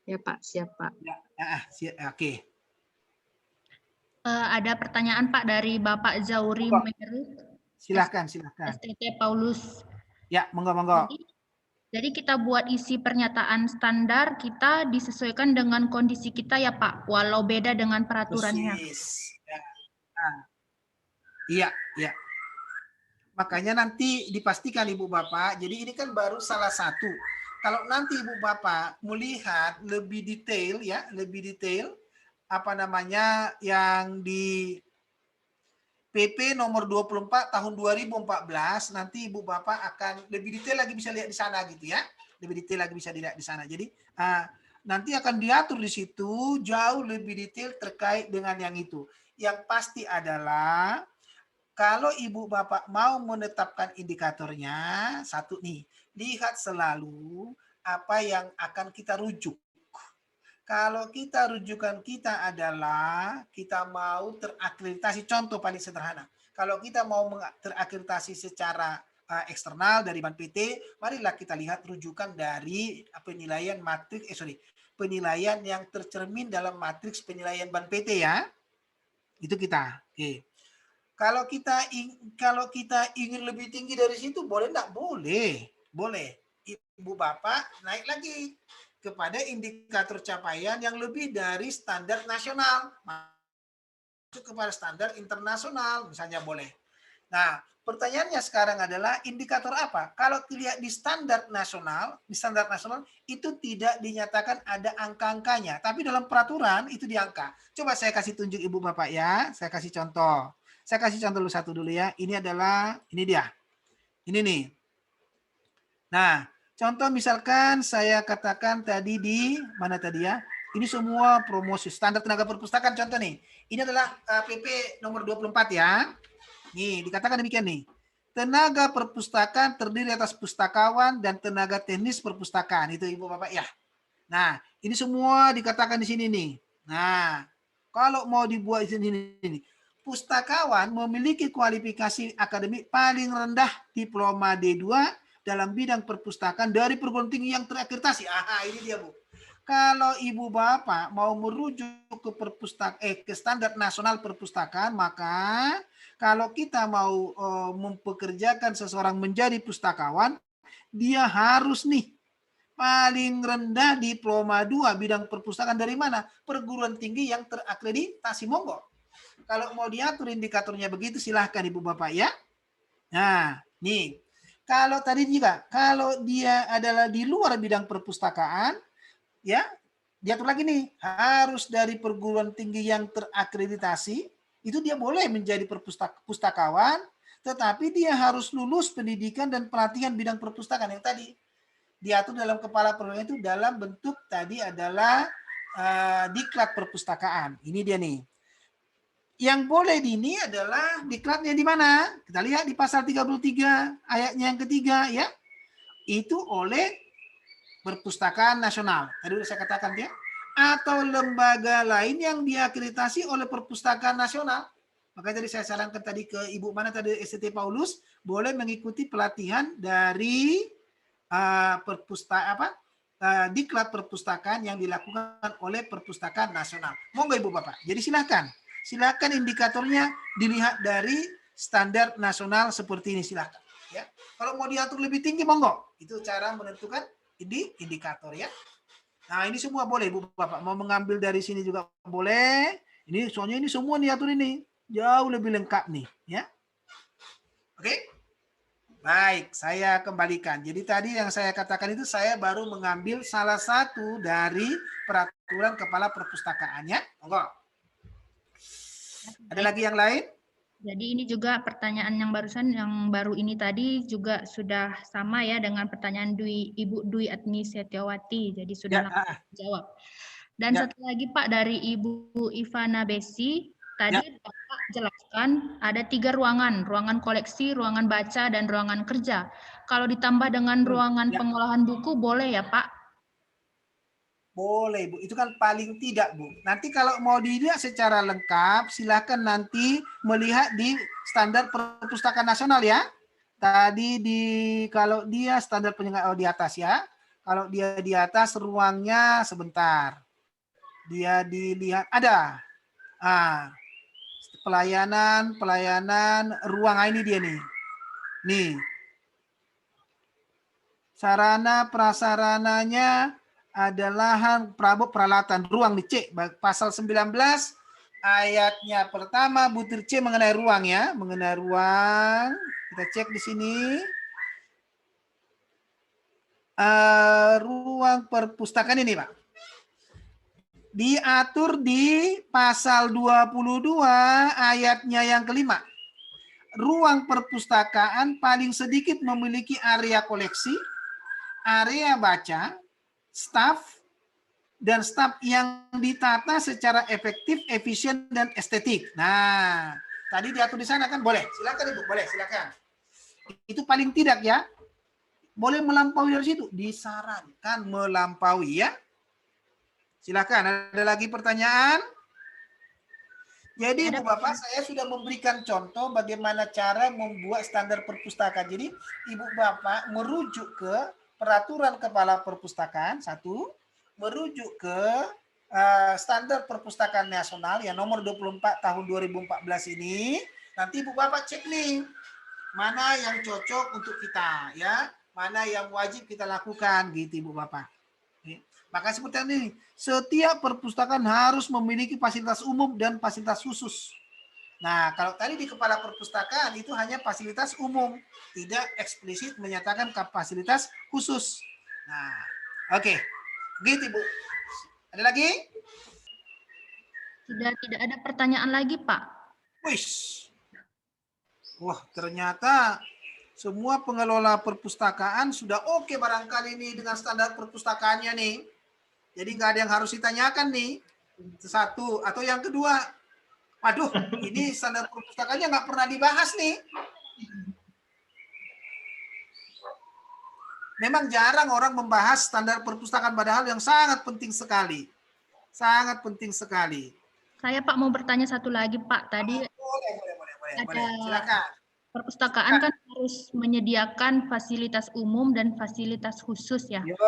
Ya Pak, siap Pak.
Ya, oke.
Ada pertanyaan Pak dari Bapak Zauri Meru.
Silahkan.
STT Paulus.
Ya, monggo.
Jadi kita buat isi pernyataan standar, kita disesuaikan dengan kondisi kita ya Pak, walau beda dengan peraturannya.
Ya. Nah, iya. Makanya nanti dipastikan Ibu Bapak, jadi ini kan baru salah satu. Kalau nanti Ibu Bapak melihat lebih detail yang di PP nomor 24 tahun 2014, nanti Ibu Bapak akan lebih detail lagi bisa lihat di sana gitu ya. Lebih detail lagi bisa dilihat di sana. Jadi nanti akan diatur di situ jauh lebih detail terkait dengan yang itu. Yang pasti adalah kalau Ibu Bapak mau menetapkan indikatornya, satu nih, lihat selalu apa yang akan kita rujuk. Kalau rujukan kita adalah kita mau terakreditasi, contoh paling sederhana. Kalau kita mau terakreditasi secara eksternal dari Ban PT, marilah kita lihat rujukan dari penilaian penilaian yang tercermin dalam matriks penilaian Ban PT ya. Itu kita. Oke. Kalau kita ingin lebih tinggi dari situ, boleh enggak? Boleh. Ibu Bapak naik lagi kepada indikator capaian yang lebih dari standar nasional, masuk kepada standar internasional, misalnya boleh. Nah, pertanyaannya sekarang adalah indikator apa? Kalau dilihat di standar nasional itu tidak dinyatakan ada angka-angkanya, tapi dalam peraturan itu diangka. Coba saya kasih tunjuk Ibu Bapak ya, saya kasih contoh. Saya kasih contoh dulu ya. Ini dia. Ini nih. Nah, contoh misalkan saya katakan tadi di mana tadi ya? Ini semua promosi standar tenaga perpustakaan contoh nih. Ini adalah PP nomor 24 ya. Nih, dikatakan demikian nih. Tenaga perpustakaan terdiri atas pustakawan dan tenaga teknis perpustakaan. Itu Ibu Bapak ya. Nah, ini semua dikatakan di sini nih. Nah, kalau mau dibuat di sini nih. Pustakawan memiliki kualifikasi akademik paling rendah diploma D2 dalam bidang perpustakaan dari perguruan tinggi yang terakreditasi. Ini dia Bu. Kalau Ibu Bapak mau merujuk ke standar nasional perpustakaan, maka kalau kita mau mempekerjakan seseorang menjadi pustakawan, dia harus nih paling rendah diploma 2 bidang perpustakaan dari mana? Perguruan tinggi yang terakreditasi, monggo. Kalau mau diatur indikatornya begitu silahkan Ibu Bapak ya. Nah, nih. Kalau tadi juga, kalau dia adalah di luar bidang perpustakaan, ya, diatur lagi nih, harus dari perguruan tinggi yang terakreditasi, itu dia boleh menjadi pustakawan, tetapi dia harus lulus pendidikan dan pelatihan bidang perpustakaan yang tadi diatur dalam kepala perguruan itu dalam bentuk tadi adalah diklat perpustakaan. Ini dia nih. Yang boleh ini adalah diklatnya di mana? Kita lihat di pasal 33 ayatnya yang ketiga ya. Itu oleh Perpustakaan Nasional. Tadi sudah saya katakan ya. Atau lembaga lain yang diakreditasi oleh Perpustakaan Nasional. Makanya tadi saya sarankan tadi ke Ibu mana tadi STT Paulus boleh mengikuti pelatihan dari diklat perpustakaan yang dilakukan oleh Perpustakaan Nasional. Monggo Ibu Bapak. Jadi silakan indikatornya dilihat dari standar nasional seperti ini silakan. Ya. Kalau mau diatur lebih tinggi monggo. Itu cara menentukan indikator ya. Nah ini semua boleh Bu Bapak. Mau mengambil dari sini juga boleh. Ini soalnya ini semua diatur ini jauh lebih lengkap nih ya. Oke. Baik, saya kembalikan. Jadi tadi yang saya katakan itu saya baru mengambil salah satu dari peraturan kepala perpustakaannya. Monggo. Ada lagi yang lain?
Jadi ini juga pertanyaan yang baru ini tadi juga sudah sama ya dengan pertanyaan Ibu Dwi Adni Setiawati. Jadi sudah langsung dijawab. Dan satu lagi Pak dari Ibu Ivana Besi. Tadi Bapak jelaskan ada 3 ruangan, ruangan koleksi, ruangan baca, dan ruangan kerja. Kalau ditambah dengan ruangan pengolahan buku boleh ya Pak?
Boleh Bu, itu kan paling tidak Bu. Nanti kalau mau dilihat secara lengkap, silahkan nanti melihat di standar perpustakaan nasional ya. Tadi kalau dia standar penyelenggara di atas ya. Kalau dia di atas ruangnya sebentar. Dia dilihat ada. Pelayanan ruang ini dia nih. Nih. Sarana prasarananya adalah peralatan ruang dicek pasal 19 ayatnya pertama butir C mengenai ruang ya, mengenai ruang. Kita cek di sini. Ruang perpustakaan ini, Pak. Diatur di pasal 22 ayatnya yang kelima. Ruang perpustakaan paling sedikit memiliki area koleksi, area baca, staf, dan staf yang ditata secara efektif, efisien, dan estetik. Nah, tadi diatur di sana kan boleh. Silakan Ibu, boleh, silakan. Itu paling tidak ya. Boleh melampaui dari situ, disarankan melampaui ya. Silakan, ada lagi pertanyaan? Jadi Ibu Bapak, saya sudah memberikan contoh bagaimana cara membuat standar perpustakaan. Jadi Ibu Bapak merujuk ke peraturan kepala perpustakaan, satu, merujuk ke standar perpustakaan nasional yang nomor 24 tahun 2014 ini. Nanti Ibu Bapak cek nih, mana yang cocok untuk kita ya, mana yang wajib kita lakukan gitu Ibu Bapak. Maka seperti ini, setiap perpustakaan harus memiliki fasilitas umum dan fasilitas khusus. Nah, kalau tadi di kepala perpustakaan itu hanya fasilitas umum, tidak eksplisit menyatakan fasilitas khusus. Nah, oke. Gitu, Bu. Ada lagi?
Sudah tidak ada pertanyaan lagi, Pak.
Wih. Wah, ternyata semua pengelola perpustakaan sudah oke barangkali nih dengan standar perpustakaannya nih. Jadi nggak ada yang harus ditanyakan nih. Satu. Atau yang kedua, waduh, ini standar perpustakaannya nggak pernah dibahas nih. Memang jarang orang membahas standar perpustakaan padahal yang sangat penting sekali. Sangat penting sekali.
Saya Pak mau bertanya satu lagi Pak. Tadi
boleh. Silakan.
Perpustakaan kan harus menyediakan fasilitas umum dan fasilitas khusus ya.
Yo.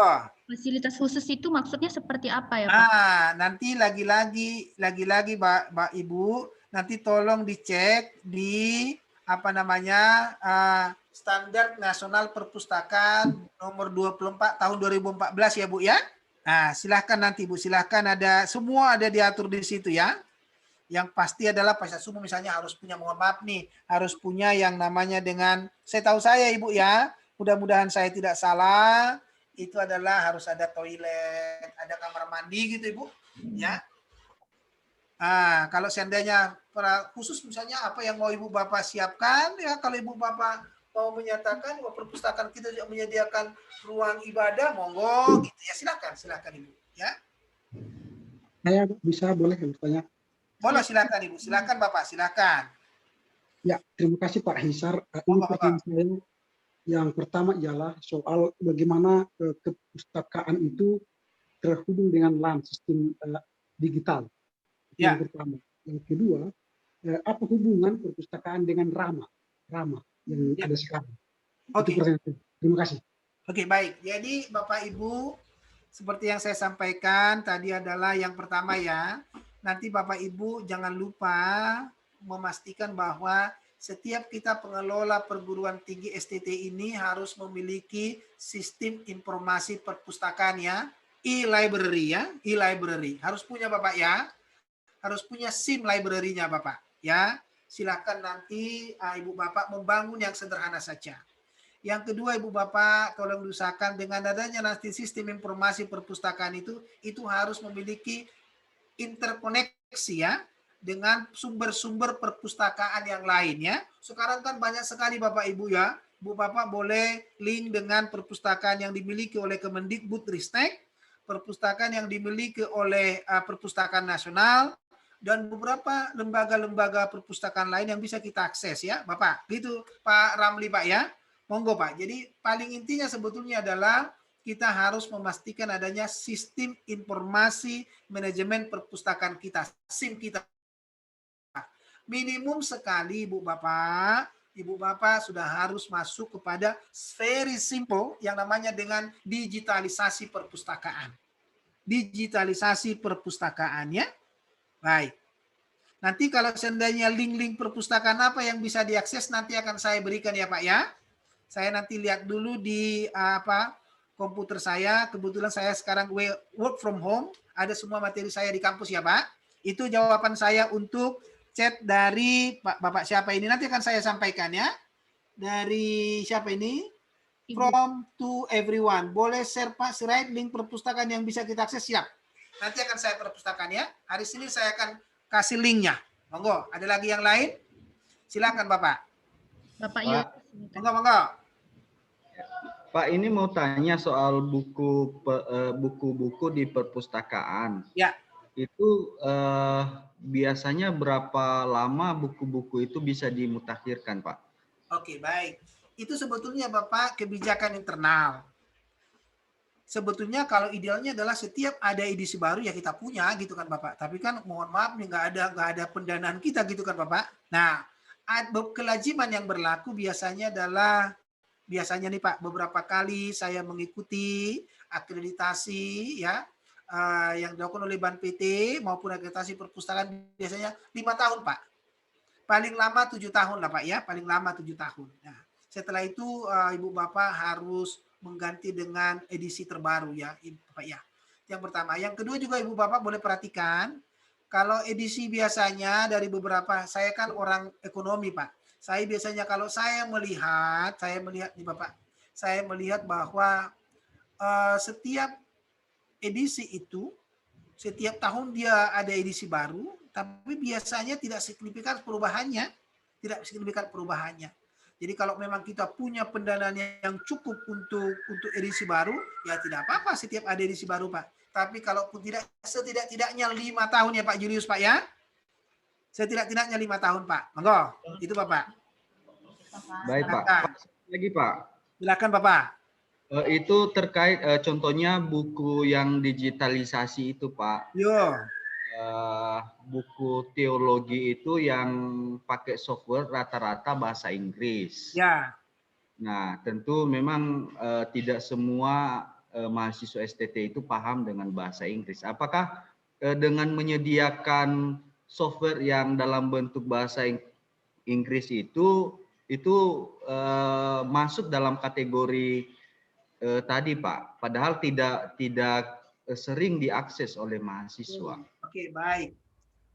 Fasilitas khusus itu maksudnya seperti apa ya Pak?
Nah, nanti lagi-lagi Mbak Ibu, nanti tolong dicek di Standar Nasional Perpustakaan nomor 24 tahun 2014 ya Bu ya. Nah, silahkan nanti Bu, silahkan semua ada diatur di situ ya. Yang pasti adalah fasilitas umum misalnya harus punya, mohon maaf nih, harus punya yang namanya dengan, saya tahu saya Ibu ya, mudah-mudahan saya tidak salah, itu adalah harus ada toilet, ada kamar mandi gitu Ibu, ya. Kalau seandainya khusus misalnya apa yang mau Ibu Bapak siapkan, ya kalau Ibu Bapak mau menyatakan bahwa perpustakaan kita juga menyediakan ruang ibadah, monggo gitu ya, silakan Ibu, ya.
Saya boleh bertanya?
Boleh, silakan Ibu, silakan Bapak, silakan.
Ya, terima kasih Pak Hisar. Ini pertanyaan saya yang pertama ialah soal bagaimana kepustakaan itu terhubung dengan LAN, sistem digital.
Ya.
Yang pertama. Yang kedua, apa hubungan perpustakaan dengan RAMA yang ada sekarang?
Oke.
Terima kasih.
Oke, baik. Jadi Bapak Ibu, seperti yang saya sampaikan tadi adalah yang pertama ya. Nanti Bapak Ibu jangan lupa memastikan bahwa setiap kita pengelola perguruan tinggi STT ini harus memiliki sistem informasi perpustakaan ya, e-library ya, e-library. Harus punya Bapak ya. Harus punya SIM library-nya Bapak ya. Silakan nanti Ibu Bapak membangun yang sederhana saja. Yang kedua Ibu Bapak tolong usahakan dengan adanya nanti sistem informasi perpustakaan itu harus memiliki interkoneksi ya dengan sumber-sumber perpustakaan yang lain ya. Sekarang kan banyak sekali Bapak Ibu ya. Bu Bapak boleh link dengan perpustakaan yang dimiliki oleh Kemendikbudristek, perpustakaan yang dimiliki oleh Perpustakaan Nasional, dan beberapa lembaga-lembaga perpustakaan lain yang bisa kita akses ya, Bapak. Gitu Pak Ramli Pak ya. Monggo Pak. Jadi paling intinya sebetulnya adalah kita harus memastikan adanya sistem informasi manajemen perpustakaan kita, SIM kita. Minimum sekali Ibu Bapak sudah harus masuk kepada very simple yang namanya dengan digitalisasi perpustakaan. Digitalisasi perpustakaan ya. Baik. Nanti kalau seandainya link-link perpustakaan apa yang bisa diakses nanti akan saya berikan ya Pak ya. Saya nanti lihat dulu di komputer saya. Kebetulan saya sekarang work from home. Ada semua materi saya di kampus ya Pak. Itu jawaban saya untuk chat dari Bapak siapa ini. Nanti akan saya sampaikan ya. Dari siapa ini? From to everyone. Boleh share Pak, slide link perpustakaan yang bisa kita akses, siap. Nanti akan saya perpustakaan ya. Hari Senin saya akan kasih linknya. Monggo, ada lagi yang lain? Silakan Bapak.
Bapak Yul.
Monggo.
Pak, ini mau tanya soal buku-buku di perpustakaan.
Ya.
Itu biasanya berapa lama buku-buku itu bisa dimutakhirkan, Pak?
Oke, baik. Itu sebetulnya Bapak kebijakan internal. Sebetulnya kalau idealnya adalah setiap ada edisi baru ya kita punya gitu kan Bapak. Tapi kan mohon maaf nih nggak ada pendanaan kita gitu kan Bapak. Nah, kelaziman yang berlaku biasanya nih Pak, beberapa kali saya mengikuti akreditasi ya yang dilakukan oleh Ban PT maupun akreditasi perpustakaan biasanya 5 tahun Pak. Paling lama 7 tahun lah Pak ya, paling lama 7 tahun. Nah, setelah itu Ibu Bapak harus mengganti dengan edisi terbaru ya, Pak ya. Yang pertama, yang kedua juga Ibu Bapak boleh perhatikan kalau edisi biasanya dari beberapa, saya kan orang ekonomi Pak. Saya biasanya kalau saya melihat nih Bapak, saya melihat bahwa setiap edisi itu setiap tahun dia ada edisi baru, tapi biasanya tidak signifikan perubahannya, Jadi kalau memang kita punya pendanaan yang cukup untuk edisi baru, ya tidak apa-apa setiap ada edisi baru Pak. Tapi kalau tidak, setidak-tidaknya 5 tahun ya Pak Julius Pak ya. Setidak-tidaknya 5 tahun Pak. Monggo, itu Bapak.
Baik Pak. Lagi Pak.
Silakan Bapak.
Itu terkait contohnya buku yang digitalisasi itu Pak.
Yo.
Buku teologi itu yang pakai software rata-rata bahasa Inggris.
Ya.
Nah, tentu memang tidak semua mahasiswa STT itu paham dengan bahasa Inggris. Apakah dengan menyediakan software yang dalam bentuk bahasa Inggris itu masuk dalam kategori tadi Pak? Padahal tidak sering diakses oleh mahasiswa.
Oke, baik.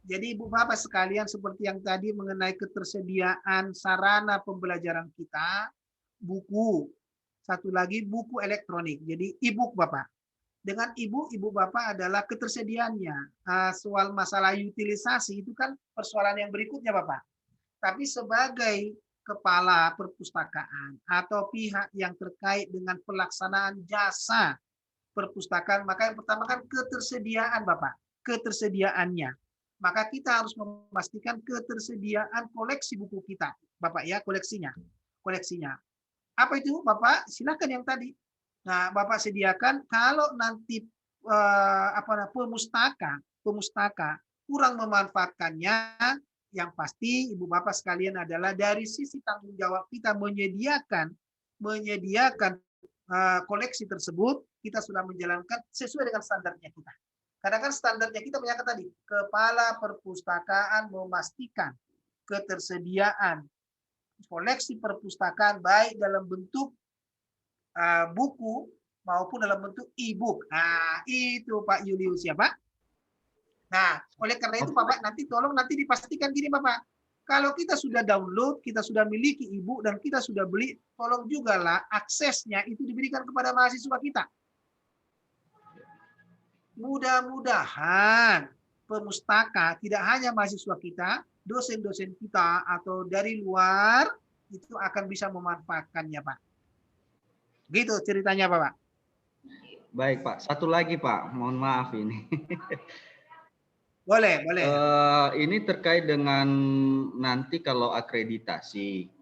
Jadi Ibu Bapak sekalian seperti yang tadi mengenai ketersediaan sarana pembelajaran kita, buku. Satu lagi buku elektronik. Jadi e-book Bapak. Dengan Ibu Bapak adalah ketersediaannya. Soal masalah utilisasi itu kan persoalan yang berikutnya Bapak. Tapi sebagai kepala perpustakaan atau pihak yang terkait dengan pelaksanaan jasa perpustakaan, maka yang pertama kan ketersediaan Bapak, ketersediaannya. Maka kita harus memastikan ketersediaan koleksi buku kita, Bapak ya, koleksinya. Apa itu Bapak? Silakan yang tadi. Nah, Bapak sediakan kalau nanti pemustaka kurang memanfaatkannya, yang pasti Ibu Bapak sekalian adalah dari sisi tanggung jawab kita menyediakan koleksi tersebut, kita sudah menjalankan sesuai dengan standarnya kita. Karena kan standarnya kita menyatakan tadi, kepala perpustakaan memastikan ketersediaan koleksi perpustakaan baik dalam bentuk buku maupun dalam bentuk e-book. Nah, itu Pak Julius ya Pak. Nah, oleh karena itu Bapak tolong dipastikan gini Bapak. Kalau kita sudah download, kita sudah miliki e-book dan kita sudah beli, tolong juga lah aksesnya itu diberikan kepada mahasiswa kita. Mudah-mudahan pemustaka tidak hanya mahasiswa kita, dosen-dosen kita atau dari luar itu akan bisa memanfaatkannya, Pak. Gitu ceritanya, Pak.
Baik, Pak. Satu lagi, Pak. Mohon maaf ini.
Boleh, boleh.
Ini terkait dengan nanti kalau akreditasi.
Ya.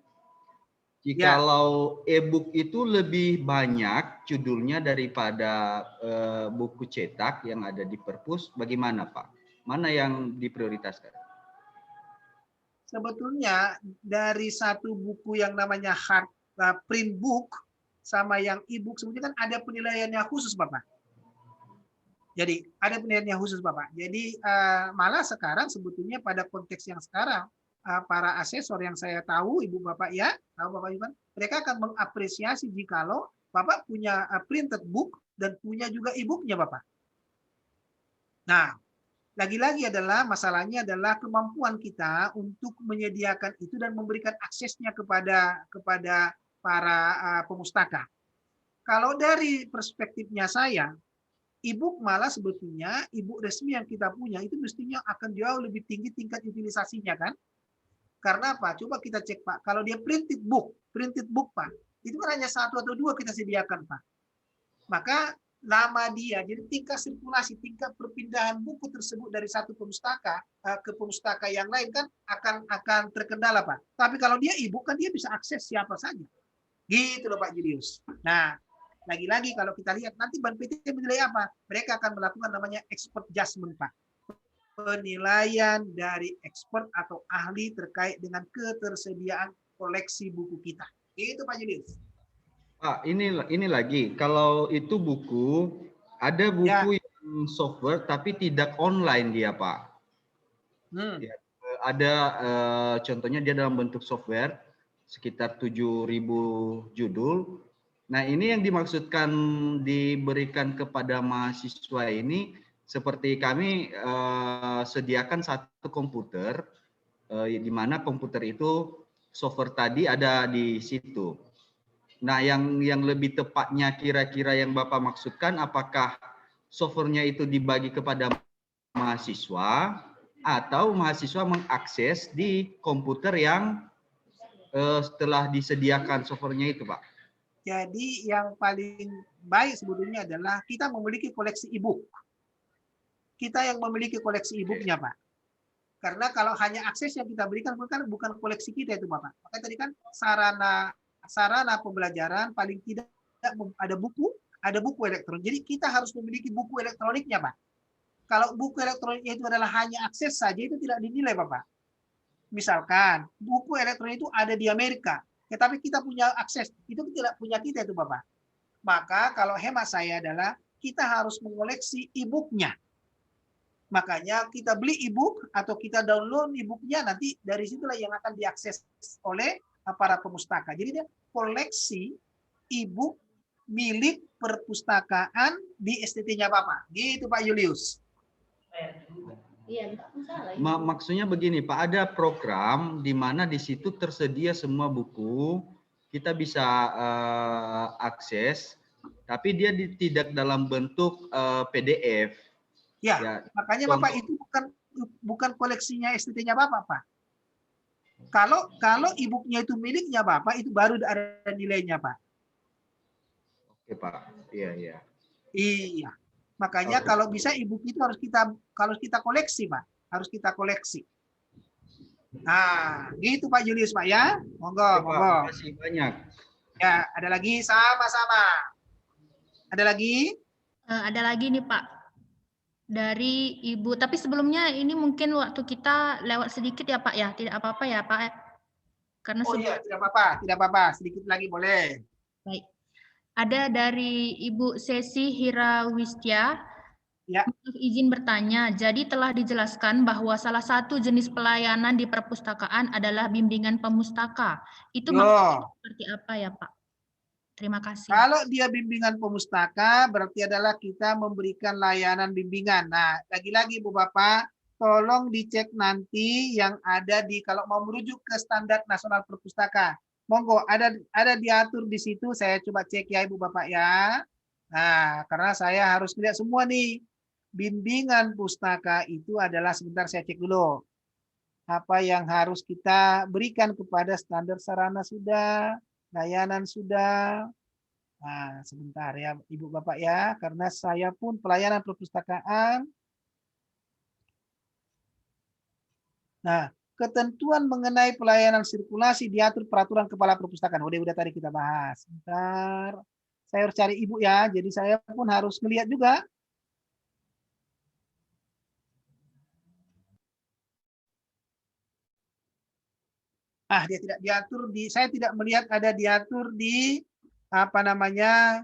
Jikalau e-book itu lebih banyak judulnya daripada buku cetak yang ada di perpus, bagaimana Pak? Mana yang diprioritaskan?
Sebetulnya dari satu buku yang namanya print book sama yang e-book sebetulnya kan ada penilaiannya khusus Bapak. Jadi ada penilaiannya khusus Bapak. Jadi malah sekarang sebetulnya pada konteks yang sekarang para asesor yang saya tahu Ibu Bapak ya, tahu Bapak Iwan, mereka akan mengapresiasi jikalau Bapak punya printed book dan punya juga e-booknya Bapak. Nah, lagi-lagi adalah masalahnya adalah kemampuan kita untuk menyediakan itu dan memberikan aksesnya kepada para pemustaka. Kalau dari perspektifnya saya, e-book malah sebetulnya e-book resmi yang kita punya itu mestinya akan jauh lebih tinggi tingkat utilisasinya kan? Karena apa? Coba kita cek Pak, kalau dia printed book Pak, itu kan hanya 1 atau 2 kita sediakan Pak. Maka nama dia, jadi tingkat sirkulasi, tingkat perpindahan buku tersebut dari satu pemustaka ke pemustaka yang lain kan akan terkendala Pak. Tapi kalau dia e-book kan dia bisa akses siapa saja. Gitu loh Pak Julius. Nah, lagi-lagi kalau kita lihat nanti Ban PT menilai apa? Mereka akan melakukan namanya expert judgment Pak. Penilaian dari expert atau ahli terkait dengan ketersediaan koleksi buku kita. Itu Pak Julius.
Pak, ini lagi, kalau itu buku, ada buku yang software tapi tidak online dia Pak. Ya, ada contohnya dia dalam bentuk software sekitar 7.000 judul. Nah ini yang dimaksudkan diberikan kepada mahasiswa ini seperti kami sediakan satu komputer di mana komputer itu software tadi ada di situ. Nah, yang lebih tepatnya kira-kira yang Bapak maksudkan, apakah softwarenya itu dibagi kepada mahasiswa atau mahasiswa mengakses di komputer yang setelah disediakan softwarenya itu, Pak?
Jadi yang paling baik sebetulnya adalah kita memiliki koleksi e-book. Kita yang memiliki koleksi e-booknya, Pak. Karena kalau hanya akses yang kita berikan bukan koleksi kita itu, Bapak. Makanya tadi kan sarana pembelajaran paling tidak ada buku elektronik. Jadi kita harus memiliki buku elektroniknya, Pak. Kalau buku elektroniknya itu adalah hanya akses saja itu tidak dinilai, Bapak. Misalkan buku elektronik itu ada di Amerika, tetapi kita punya akses, itu tidak punya kita itu, Bapak. Maka kalau hemat saya adalah kita harus mengoleksi e-booknya. Makanya kita beli e-book atau kita download e-booknya, nanti dari situlah yang akan diakses oleh para pemustaka. Jadi dia koleksi e-book milik perpustakaan di STT-nya Bapak. Gitu Pak Julius.
Maksudnya begini Pak, ada program di mana di situ tersedia semua buku, kita bisa akses, tapi dia tidak dalam bentuk PDF.
Ya, makanya Bapak itu bukan koleksinya STT-nya Bapak, Pak. Kalau e-booknya itu miliknya Bapak, itu baru ada nilainya, Pak.
Oke, Pak. Iya.
Iya. Makanya kalau bisa e-book itu harus kita koleksi, Pak. Harus kita koleksi. Nah, gitu Pak Julius, Pak ya. Monggo, monggo.
Terima kasih banyak.
Ya, ada lagi sama-sama. Ada lagi?
Ada lagi nih, Pak. Dari Ibu, tapi sebelumnya ini mungkin waktu kita lewat sedikit ya Pak ya, tidak apa-apa ya Pak? Karena
iya, tidak apa-apa, sedikit lagi boleh.
Baik. Ada dari Ibu Sesi Hirawistya,
ya.
Izin bertanya, jadi telah dijelaskan bahwa salah satu jenis pelayanan di perpustakaan adalah bimbingan pemustaka. Itu maksudnya seperti apa ya Pak? Terima kasih.
Kalau dia bimbingan pemustaka, berarti adalah kita memberikan layanan bimbingan. Nah, lagi-lagi Bu Bapak, tolong dicek nanti yang ada di, kalau mau merujuk ke standar nasional perpustaka. Monggo, ada diatur di situ, saya coba cek ya Ibu Bapak ya. Nah, karena saya harus lihat semua nih. Bimbingan pustaka itu adalah, sebentar saya cek dulu. Apa yang harus kita berikan kepada standar sarana sudah, layanan sudah. Nah, sebentar ya Ibu Bapak ya, karena saya pun pelayanan perpustakaan. Nah, ketentuan mengenai pelayanan sirkulasi diatur peraturan kepala perpustakaan. Udah tadi kita bahas. Bentar. Saya harus cari ibu ya, jadi saya pun harus melihat juga. Dia tidak diatur di, saya tidak melihat ada diatur di apa namanya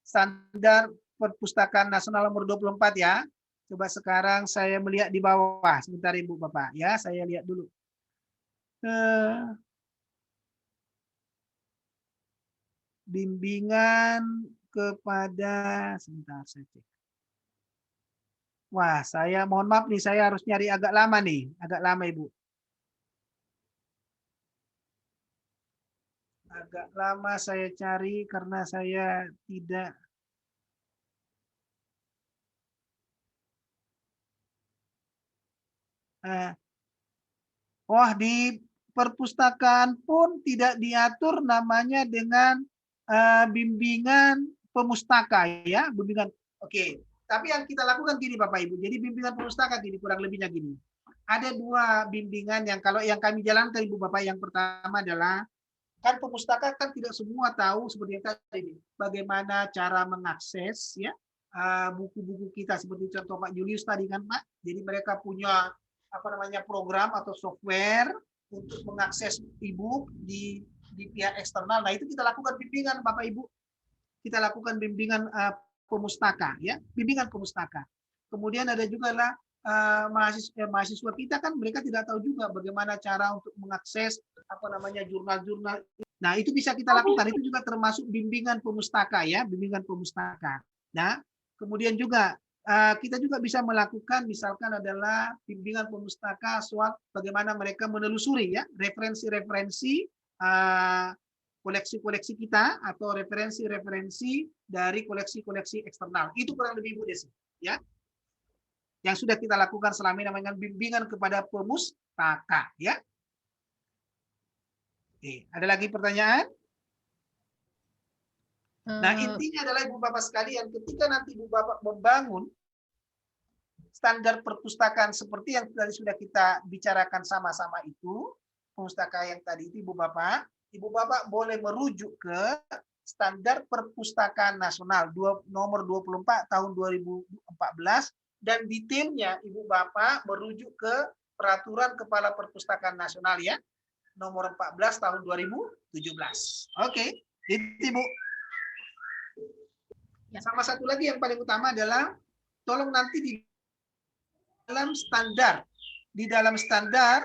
standar perpustakaan nasional nomor 24 ya. Coba sekarang saya melihat di bawah. Sebentar Ibu Bapak ya, saya lihat dulu. Bimbingan kepada, sebentar saya cek. Wah, saya mohon maaf nih, saya harus nyari agak lama nih, agak lama Ibu. Agak lama saya cari karena saya tidak. Di perpustakaan pun tidak diatur namanya dengan bimbingan pemustaka ya, bimbingan. Oke, tapi yang kita lakukan gini Bapak Ibu. Jadi bimbingan pemustaka gini kurang lebihnya gini. Ada dua bimbingan yang kalau yang kami jalankan Ibu Bapak, yang pertama adalah kan pemustaka kan tidak semua tahu seperti yang tadi bagaimana cara mengakses ya buku-buku kita, seperti contoh Pak Julius tadi kan Pak. Jadi mereka punya apa namanya program atau software untuk mengakses e-book di pihak eksternal. Nah, itu kita lakukan bimbingan Bapak Ibu. Kita lakukan bimbingan pemustaka ya, bimbingan pemustaka. Kemudian ada juga lah mahasiswa kita kan mereka tidak tahu juga bagaimana cara untuk mengakses apa namanya jurnal-jurnal. Nah, itu bisa kita lakukan. Itu juga termasuk bimbingan pemustaka ya, bimbingan pemustaka. Nah, kemudian juga kita juga bisa melakukan misalkan adalah bimbingan pemustaka soal bagaimana mereka menelusuri ya referensi-referensi koleksi-koleksi kita atau referensi-referensi dari koleksi-koleksi eksternal. Itu kurang lebih Bu Desi ya. Yang sudah kita lakukan selama ini namanya bimbingan kepada pemustaka ya. Oke, ada lagi pertanyaan? Nah, intinya adalah Ibu Bapak sekalian, ketika nanti Ibu Bapak membangun standar perpustakaan seperti yang tadi sudah kita bicarakan sama-sama itu, pustaka yang tadi itu Ibu Bapak boleh merujuk ke standar perpustakaan nasional nomor 24 tahun 2014 dan detailnya Ibu Bapak merujuk ke peraturan kepala perpustakaan nasional ya nomor 14 tahun 2017. Oke, itu Bu. Sama satu lagi yang paling utama adalah tolong nanti di dalam standar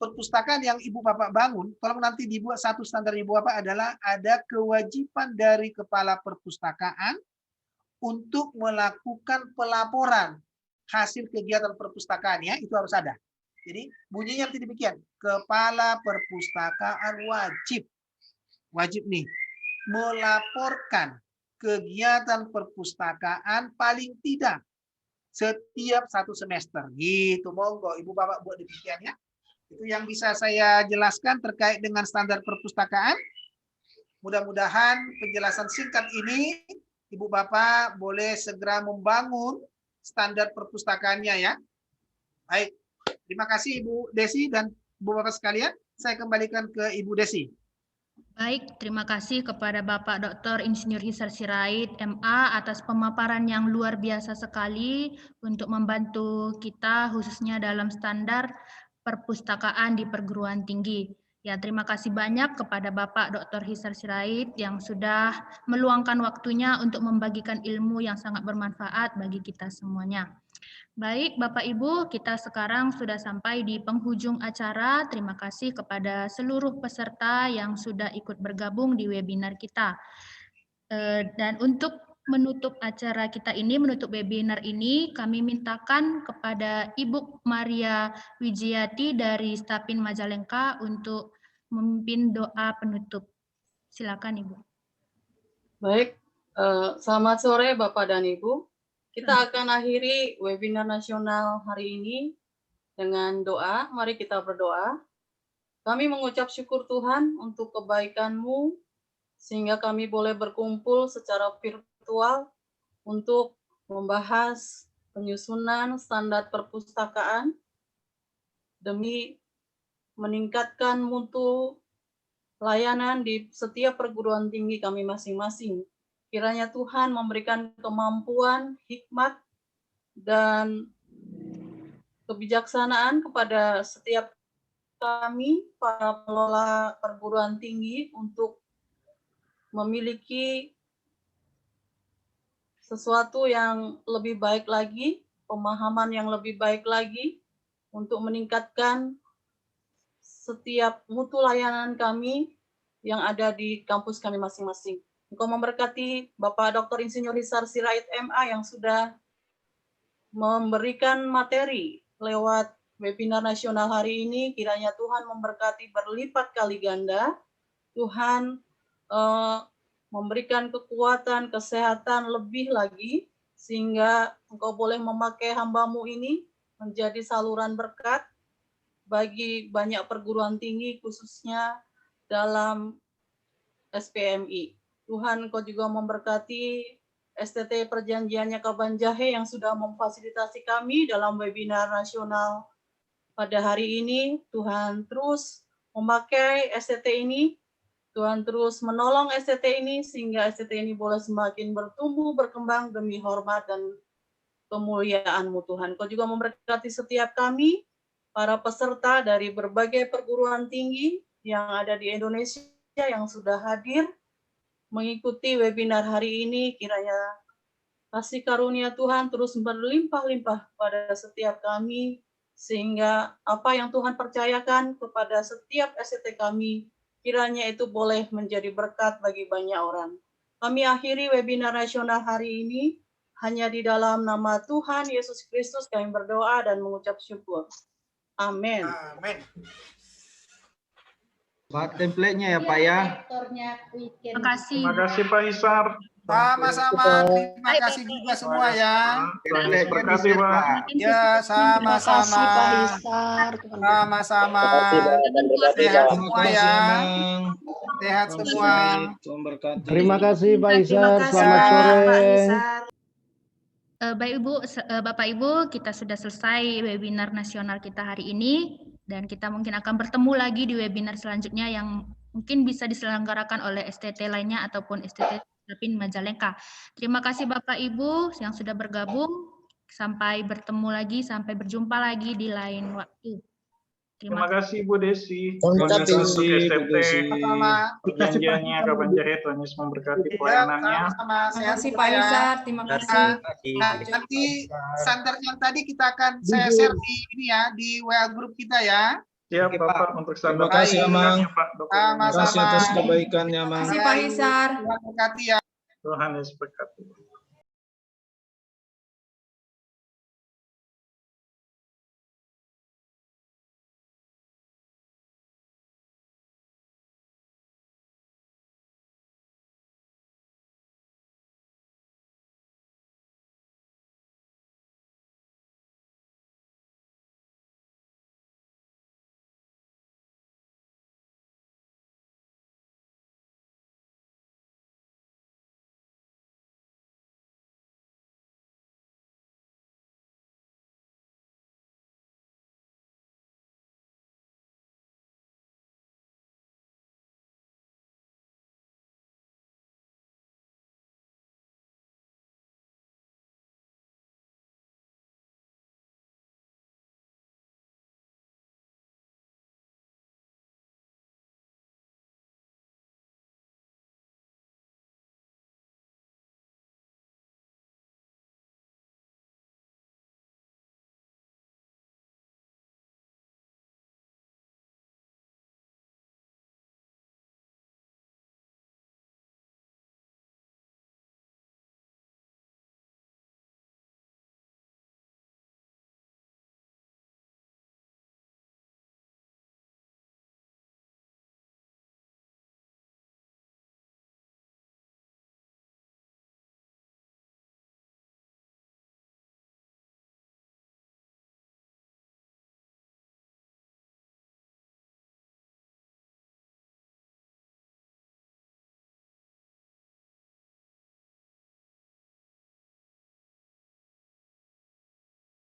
perpustakaan yang Ibu Bapak bangun, tolong nanti dibuat satu standar Ibu Bapak adalah ada kewajiban dari kepala perpustakaan untuk melakukan pelaporan hasil kegiatan perpustakaan ya, itu harus ada. Jadi bunyinya nanti demikian, kepala perpustakaan wajib nih melaporkan kegiatan perpustakaan paling tidak setiap 1 semester. Gitu, monggo Ibu Bapak buat demikian ya. Itu yang bisa saya jelaskan terkait dengan standar perpustakaan. Mudah-mudahan penjelasan singkat ini Ibu Bapak boleh segera membangun standar perpustakaannya ya. Baik, terima kasih Ibu Desi dan Ibu Bapak sekalian. Saya kembalikan ke Ibu Desi.
Baik, terima kasih kepada Bapak Dr. Insinyur Hisar Sirait, MA, atas pemaparan yang luar biasa sekali untuk membantu kita khususnya dalam standar perpustakaan di perguruan tinggi. Ya, terima kasih banyak kepada Bapak Dr. Hisar Sirait yang sudah meluangkan waktunya untuk membagikan ilmu yang sangat bermanfaat bagi kita semuanya. Baik, Bapak Ibu, kita sekarang sudah sampai di penghujung acara. Terima kasih kepada seluruh peserta yang sudah ikut bergabung di webinar kita. Dan untuk menutup acara kita ini, menutup webinar ini, kami mintakan kepada Ibu Maria Wijayati dari Stapin Majalengka untuk memimpin doa penutup. Silakan Ibu.
Baik, selamat sore Bapak dan Ibu. Kita akan akhiri webinar nasional hari ini dengan doa. Mari kita berdoa. Kami mengucap syukur Tuhan untuk kebaikan-Mu, sehingga kami boleh berkumpul secara virtual untuk membahas penyusunan standar perpustakaan demi meningkatkan mutu layanan di setiap perguruan tinggi kami masing-masing. Kiranya Tuhan memberikan kemampuan, hikmat, dan kebijaksanaan kepada setiap kami, para pengelola perguruan tinggi, untuk memiliki sesuatu yang lebih baik lagi, pemahaman yang lebih baik lagi, untuk meningkatkan setiap mutu layanan kami yang ada di kampus kami masing-masing. Engkau memberkati Bapak Dr. Insinyur Hisar Sirait MA yang sudah memberikan materi lewat webinar nasional hari ini. Kiranya Tuhan memberkati berlipat kali ganda. Tuhan memberikan kekuatan, kesehatan lebih lagi, sehingga Engkau boleh memakai hamba-Mu ini menjadi saluran berkat bagi banyak perguruan tinggi, khususnya dalam SPMI. Tuhan, Engkau juga memberkati STT Perjanjiannya Kaban Jahe yang sudah memfasilitasi kami dalam webinar nasional pada hari ini. Tuhan terus memakai STT ini, Tuhan terus menolong STT ini, sehingga STT ini boleh semakin bertumbuh, berkembang demi hormat dan kemuliaan-Mu, Tuhan. Engkau juga memberkati setiap kami, para peserta dari berbagai perguruan tinggi yang ada di Indonesia yang sudah hadir mengikuti webinar hari ini. Kiranya kasih karunia Tuhan terus berlimpah-limpah pada setiap kami, sehingga apa yang Tuhan percayakan kepada setiap STT kami, kiranya itu boleh menjadi berkat bagi banyak orang. Kami akhiri webinar nasional hari ini hanya di dalam nama Tuhan Yesus Kristus kami berdoa dan mengucap syukur. Amin.
Amin.
Pak, template-nya ya Pak ya.
Terima kasih.
Terima kasih Pak Hisar.
Sama-sama. Terima kasih juga semua ya.
Template-nya
Terima kasih
di-share,
Pak.
Ya, sama-sama. Sama-sama. Sehat semua ya. Sehat semua.
Terima kasih Pak Hisar.
Terima kasih
Selamat
Pak
sore.
Hisar.
Bapak Ibu, kita sudah selesai webinar nasional kita hari ini, dan kita mungkin akan bertemu lagi di webinar selanjutnya yang mungkin bisa diselenggarakan oleh STT lainnya ataupun STT Rapin Majalengka. Terima kasih Bapak Ibu yang sudah bergabung. Sampai bertemu lagi, sampai berjumpa lagi di lain waktu.
Terima kasih Bu Desi.
Terima kasih,
Untuk STT
Sama-sama.
Perjanjiannya Kaban Jahe, Tuhan Yesus memberkati pelayanannya.
Sama-sama.
Terima
Sehat
kasih
semua
Pak
ya.
Hisar. Terima kasih.
Nah, nanti santer yang tadi kita akan saya share di ini ya, di WA grup kita ya.
Siap Bapak untuk standar.
Terima kasih, Amang.
Pak Dr.
Sama-sama.
Terima kasih atas kebaikannya,
Terima
Mang.
kasih Pak Hisar.
Tuhan berkati ya.
Tuhan Yesus berkati.